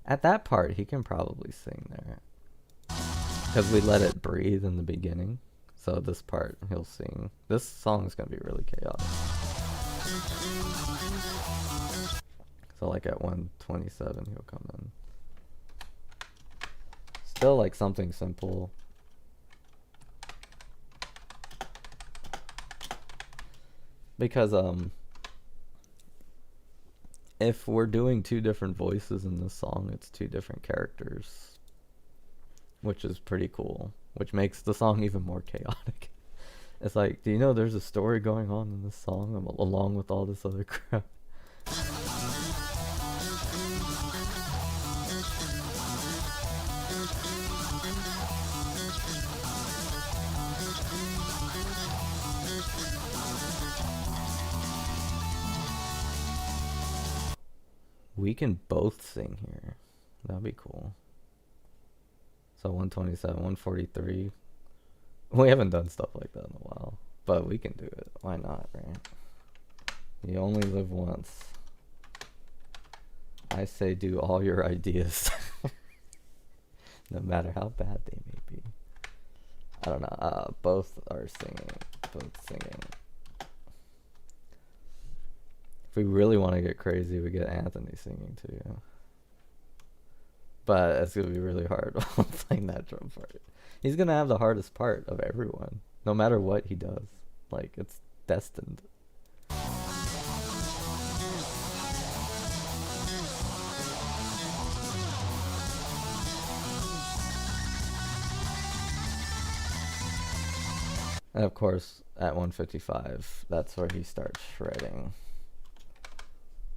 At that part, he can probably sing there. Because we let it breathe in the beginning. So this part, he'll sing. This song is going to be really chaotic. So like at 127, he'll come in. Still like something simple. Because if we're doing two different voices in this song, it's two different characters, which is pretty cool, which makes the song even more chaotic. It's like, do you know there's a story going on in this song along with all this other crap? We can both sing here. That'd be cool. So 127, 143. We haven't done stuff like that in a while. But we can do it. Why not, right? You only live once. I say do all your ideas. No matter how bad they may be. I don't know. Both are singing. Both singing. we really want to get crazy, we get Anthony singing too. But it's gonna be really hard while playing that drum part. He's gonna have the hardest part of everyone, no matter what he does. Like, it's destined. And of course, at 155, that's where he starts shredding.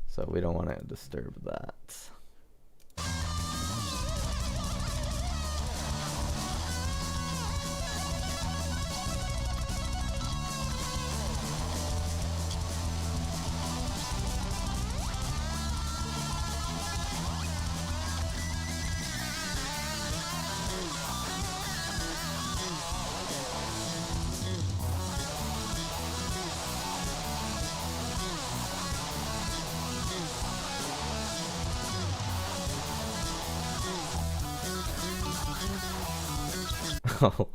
So we don't want to disturb that. Oh,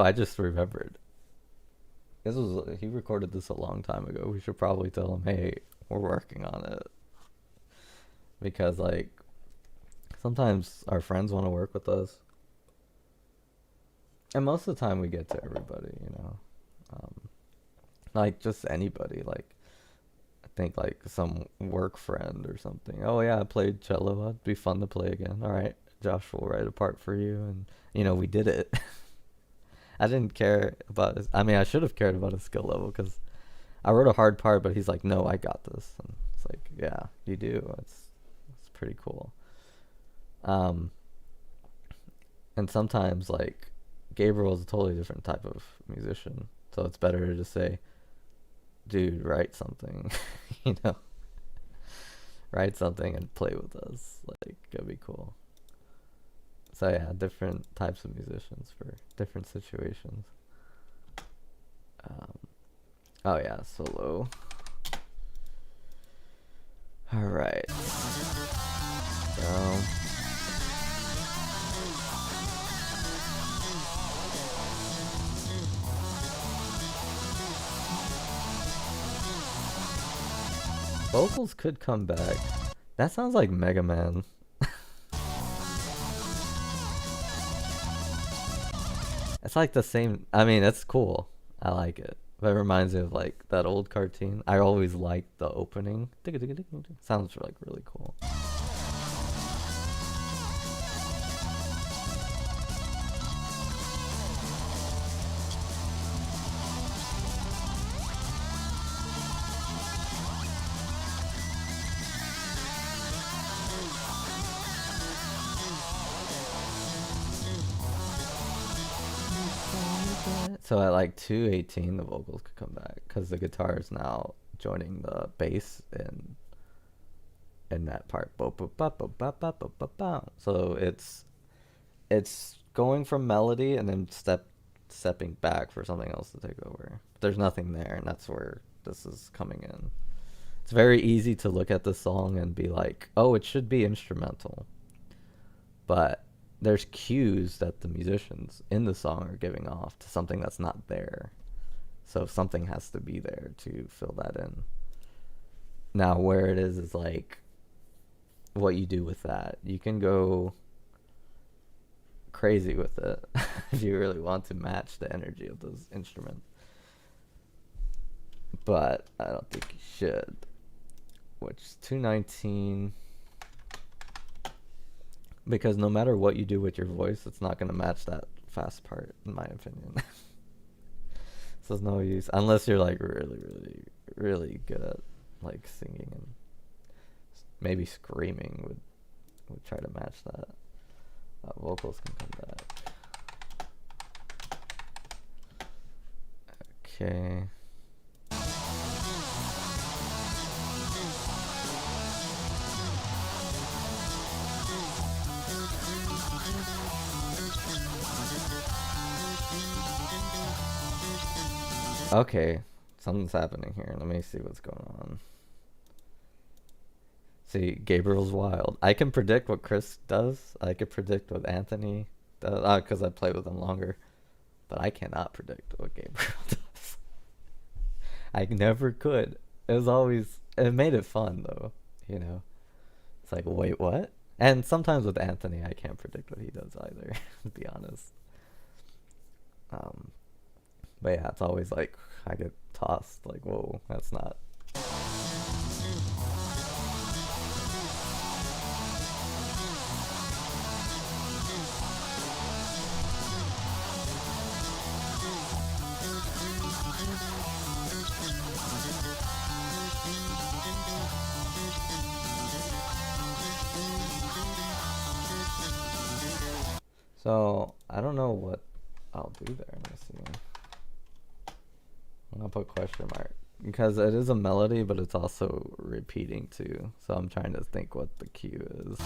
I just remembered. He recorded this a long time ago. We should probably tell him, hey, we're working on it. Because, like, sometimes our friends want to work with us. And most of the time we get to everybody, like, just anybody. Like, I think, like, some work friend or something. Oh, yeah, I played cello. It'd be fun to play again. All right, Josh will write a part for you. And, we did it. I didn't care about his... I mean, I should have cared about his skill level, because I wrote a hard part, but he's like, no, I got this. And it's like, yeah, you do. It's pretty cool. And sometimes, like, Gabriel is a totally different type of musician, so it's better to just say, dude, write something. Write something and play with us. Like, it'd be cool. So yeah, different types of musicians for different situations. Oh yeah, solo. All right. So vocals could come back. That sounds like Mega Man. It's like the same. I mean, it's cool. I like it. But it reminds me of, like, that old cartoon. I always liked the opening. Sounds like really cool. So at like 218, the vocals could come back because the guitar is now joining the bass in that part. So it's going from melody and then stepping back for something else to take over. But there's nothing there, and that's where this is coming in. It's very easy to look at the song and be like, oh, it should be instrumental. But there's cues that the musicians in the song are giving off to something that's not there. So something has to be there to fill that in. Now, where it is like what you do with that. You can go crazy with it if you really want to match the energy of those instruments. But I don't think you should. Which is 219. Because no matter what you do with your voice, it's not going to match that fast part, in my opinion. So there's no use. Unless you're, like, really, really, really good at, like, singing and maybe screaming would try to match that. Vocals can come back. Okay. Okay, something's happening here. Let me see what's going on. See, Gabriel's wild. I can predict what Chris does. I can predict what Anthony does, because I play with him longer. But I cannot predict what Gabriel does. I never could. It was always, it made it fun though, you know. It's like, wait, what? And sometimes with Anthony, I can't predict what he does either, to be honest. Um, but yeah, it's always like I get tossed, like, whoa, that's not. So I don't know what I'll do there. Let me see. I'm gonna put question mark because it is a melody, but it's also repeating too. So I'm trying to think what the cue is.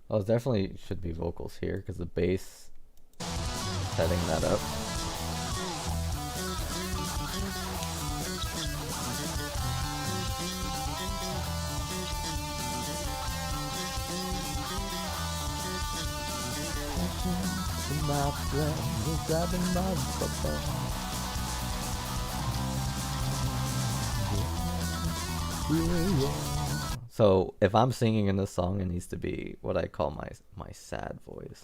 Oh, it definitely should be vocals here because the bass setting that up. My friend was grabbing my So if I'm singing in this song, it needs to be what I call my sad voice.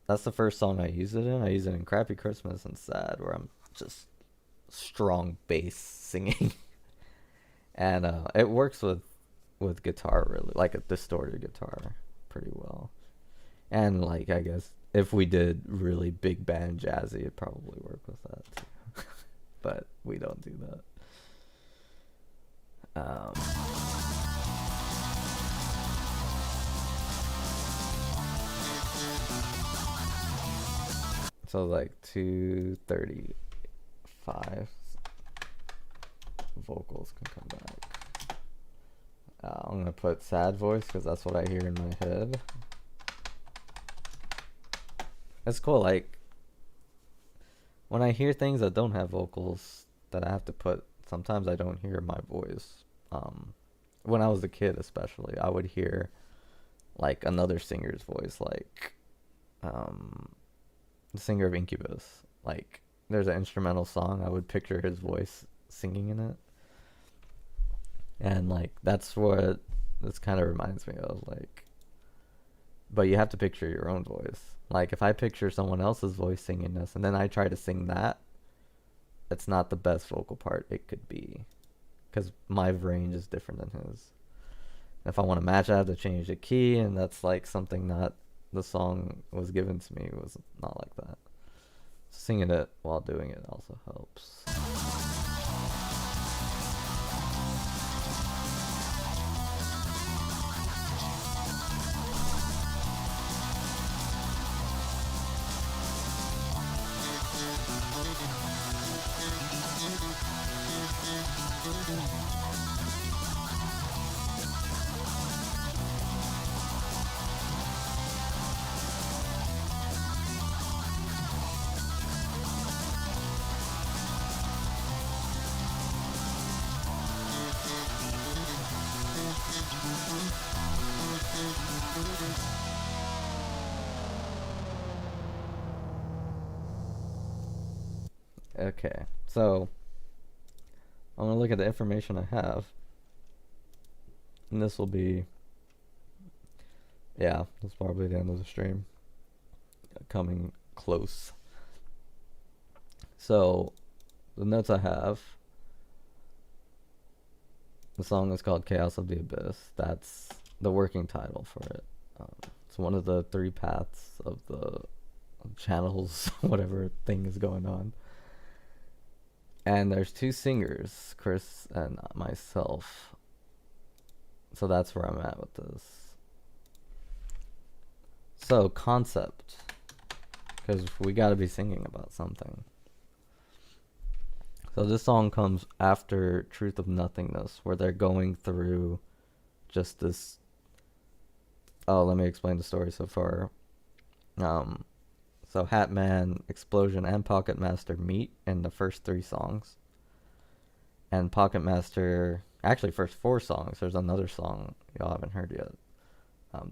That's the first song I use it in. I use it in Crappy Christmas and Sad, where I'm just strong bass singing, and it works with guitar really, like a distorted guitar, pretty well. And like I guess if we did really big band jazzy, it'd probably work with that too. But we don't do that. So like 2:35 vocals can come back. I'm gonna put sad voice because that's what I hear in my head. It's cool, like when I hear things that don't have vocals that I have to put, sometimes I don't hear my voice. When I was a kid especially, I would hear like another singer's voice, like the singer of Incubus. Like there's an instrumental song, I would picture his voice singing in it. And like that's what this kind of reminds me of, like, but you have to picture your own voice. Like if I picture someone else's voice singing this and then I try to sing that, it's not the best vocal part it could be because my range is different than his. And if I want to match, I have to change the key, and that's like something that the song was given to me was not like that. Singing it while doing it also helps. Okay, so I'm gonna look at the information I have, and this will be, yeah, that's probably the end of the stream. Coming close. So the notes I have, the song is called Chaos of the Abyss. That's the working title for it. It's one of the three paths of the channels, whatever thing is going on. And there's two singers, Chris and myself. So that's where I'm at with this. So concept, because we got to be singing about something. So this song comes after Truth of Nothingness, where they're going through just this. Oh, let me explain the story so far. So Hatman, Explosion, and Pocket Master meet in the first three songs. And Pocket Master, actually, first 4 songs. There's another song y'all haven't heard yet,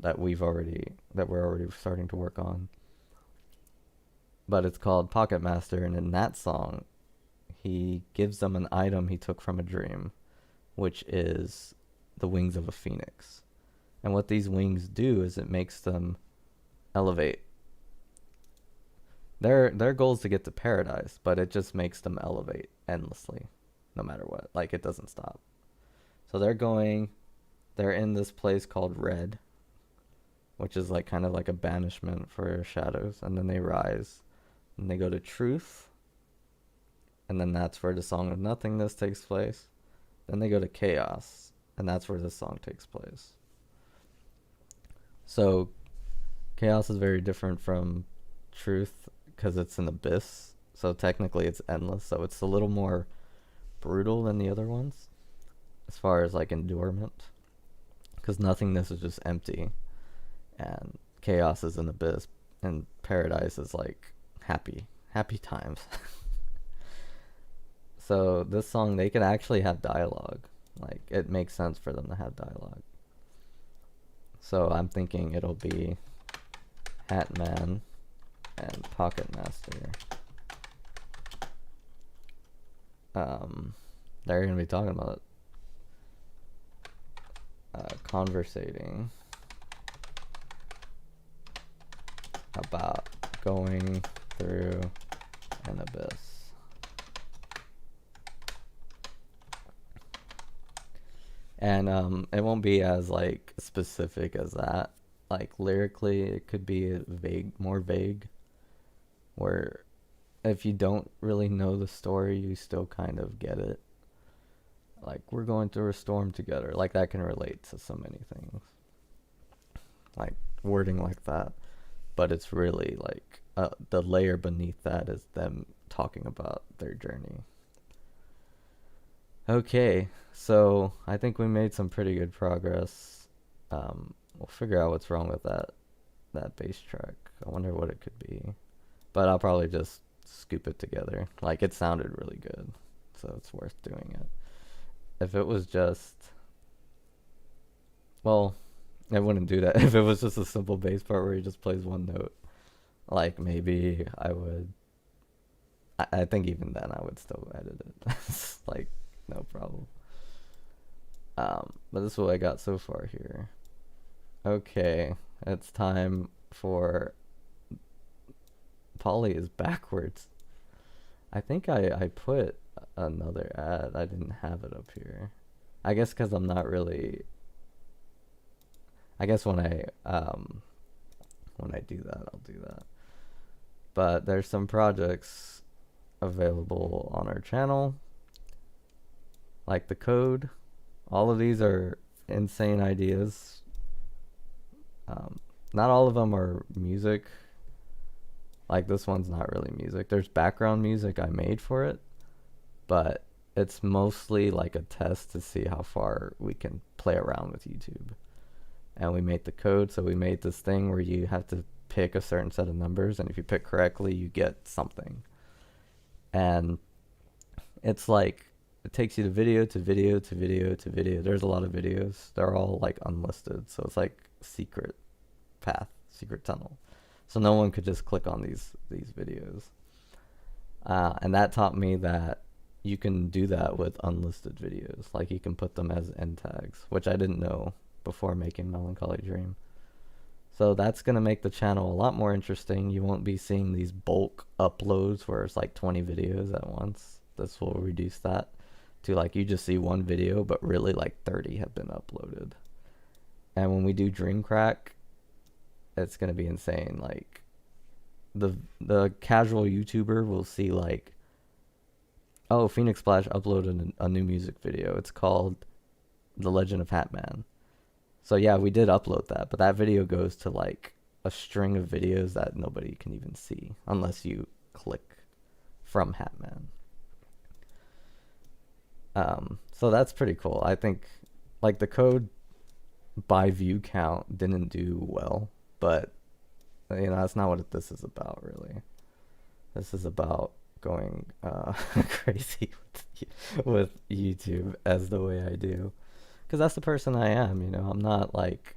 that we're already starting to work on. But it's called Pocket Master, and in that song, he gives them an item he took from a dream, which is the wings of a phoenix. And what these wings do is it makes them elevate. Their goal is to get to paradise, but it just makes them elevate endlessly, no matter what. Like, it doesn't stop. So they're in this place called Red, which is like kind of like a banishment for shadows, and then they rise, and they go to Truth, and then that's where the Song of Nothingness takes place. Then they go to Chaos, and that's where this song takes place. So Chaos is very different from Truth because it's an abyss. So technically it's endless. So it's a little more brutal than the other ones as far as like endurement. Because nothingness is just empty. And Chaos is an abyss. And Paradise is like happy times. So this song, they can actually have dialogue. Like, it makes sense for them to have dialogue. So I'm thinking it'll be Hatman and Pocket Master. They're going to be talking about conversating about going through an abyss. And it won't be as like specific as that. Like, lyrically, it could be more vague, where if you don't really know the story, you still kind of get it. Like, we're going through a storm together. Like, that can relate to so many things. Like, wording like that. But it's really like the layer beneath that is them talking about their journey. Okay, so I think we made some pretty good progress. We'll figure out what's wrong with that bass track. I wonder what it could be. But I'll probably just scoop it together. Like, it sounded really good, so it's worth doing it. If it was just... Well, I wouldn't do that. If it was just a simple bass part where he just plays one note, like, maybe I would... I think even then I would still edit it. Like, no problem. But this is what I got so far here. Okay, it's time for... Polly is backwards. I think I put another ad. I didn't have it up here. I guess because I'm not really... I guess when I do that, I'll do that. But there's some projects available on our channel, like the code. All of these are insane ideas. Not all of them are music. Like, this one's not really music. There's background music I made for it, but it's mostly like a test to see how far we can play around with YouTube. And we made the code, so we made this thing where you have to pick a certain set of numbers, and if you pick correctly, you get something. And it's like, it takes you to video to video to video to video. There's a lot of videos. They're all like unlisted, so it's like secret path, secret tunnel. So no one could just click on these videos. And that taught me that you can do that with unlisted videos. Like, you can put them as end tags, which I didn't know before making Melancholy Dream. So that's going to make the channel a lot more interesting. You won't be seeing these bulk uploads where it's like 20 videos at once. This will reduce that to like, you just see one video, but really like 30 have been uploaded. And when we do Dream Crack, it's going to be insane. Like, the casual YouTuber will see like, oh, Phoenix Splash uploaded a new music video. It's called The Legend of Hatman. So yeah, we did upload that, but that video goes to like a string of videos that nobody can even see unless you click from Hatman. So that's pretty cool. I think like the code by view count didn't do well, but you know, that's not what this is about really. This is about going crazy with YouTube as the way I do, because that's the person I am. I'm not like,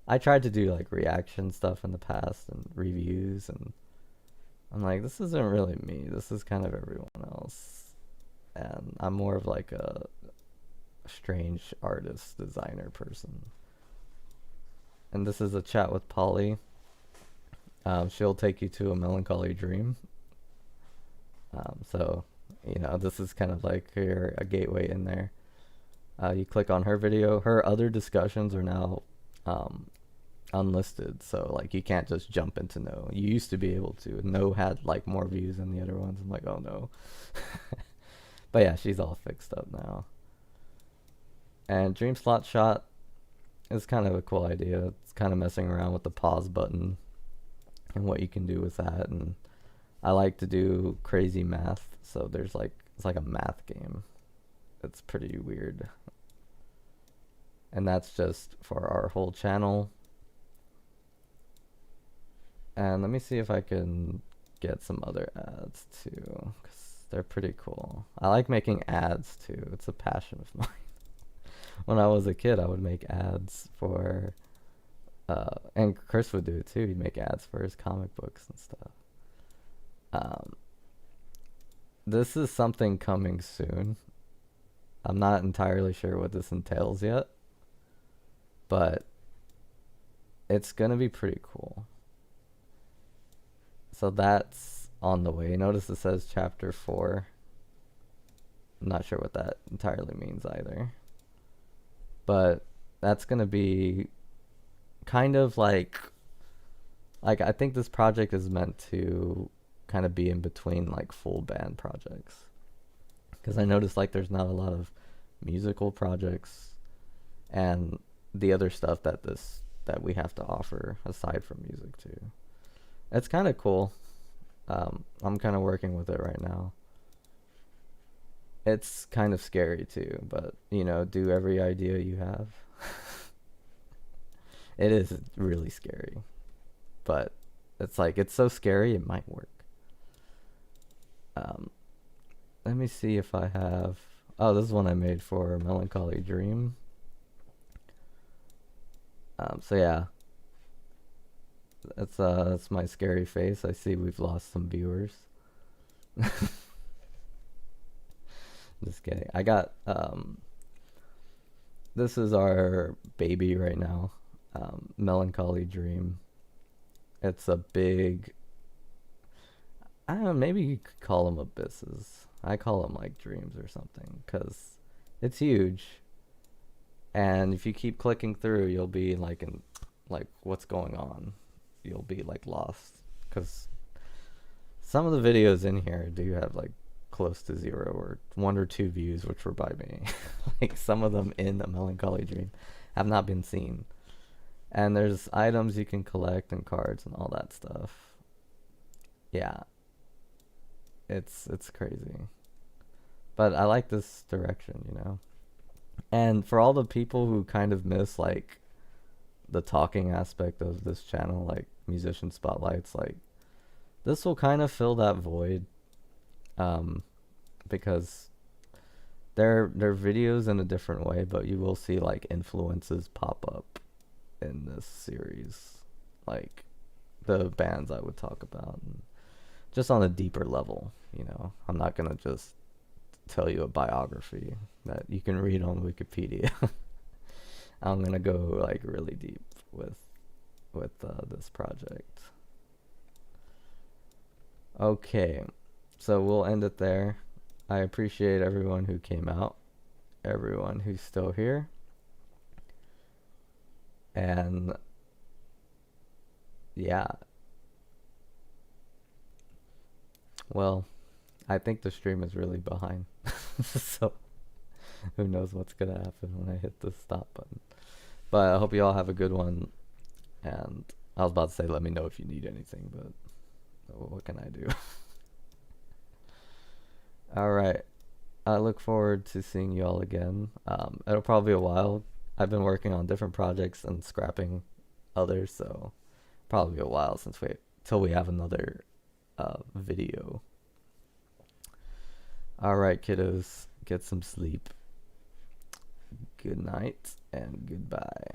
I tried to do like reaction stuff in the past and reviews, and I'm like, this isn't really me. This is kind of everyone else, and I'm more of like a strange artist designer person. And this is a chat with Polly. She'll take you to a melancholy dream. So, this is kind of like a gateway in there. You click on her video. Her other discussions are now unlisted, so like you can't just jump into No. You used to be able to. No had like more views than the other ones. I'm like, oh no. But yeah, she's all fixed up now. And Dream Slot Shot is kind of a cool idea. It's kind of messing around with the pause button and what you can do with that. And I like to do crazy math, so it's like a math game. It's pretty weird. And that's just for our whole channel. And let me see if I can get some other ads too, because they're pretty cool. I like making ads too. It's a passion of mine. When I was a kid, I would make ads for, and Chris would do it too. He'd make ads for his comic books and stuff. This is something coming soon. I'm not entirely sure what this entails yet, but it's gonna be pretty cool. So that's on the way. Notice it says chapter 4. I'm not sure what that entirely means either. But that's gonna be kind of like I think this project is meant to kind of be in between like full band projects, because I noticed like there's not a lot of musical projects and the other stuff that we have to offer aside from music too. It's kind of cool. I'm kind of working with it right now. It's kind of scary too, but do every idea you have. It is really scary, but it's like, it's so scary it might work. Let me see if I have. Oh, this is one I made for Melancholy Dream. So yeah, that's my scary face. I see we've lost some viewers. Just kidding. I got this is our baby right now. Melancholy Dream. It's a big, I don't know, maybe you could call them abysses. I call them like dreams or something, because it's huge. And if you keep clicking through, you'll be like in like, what's going on? You'll be like lost, because some of the videos in here do have like close to 0 or 1 or 2 views, which were by me. Like some of them in the Melancholy Dream have not been seen. And there's items you can collect and cards and all that stuff. Yeah. It's crazy. But I like this direction. And for all the people who kind of miss like the talking aspect of this channel, like musician spotlights, like this will kind of fill that void. Because they're videos in a different way, but you will see like influences pop up in this series, like the bands I would talk about, and just on a deeper level. I'm not gonna just tell you a biography that you can read on Wikipedia. I'm gonna go like really deep with this project. Okay, so we'll end it there. I appreciate everyone who came out, everyone who's still here, and yeah, well, I think the stream is really behind. So who knows what's gonna happen when I hit the stop button. But I hope you all have a good one. And I was about to say, let me know if you need anything, but what can I do? All right. I look forward to seeing you all again. It'll probably be a while. I've been working on different projects and scrapping others, so probably be a while till we have another video. All right, kiddos, get some sleep. Good night and goodbye.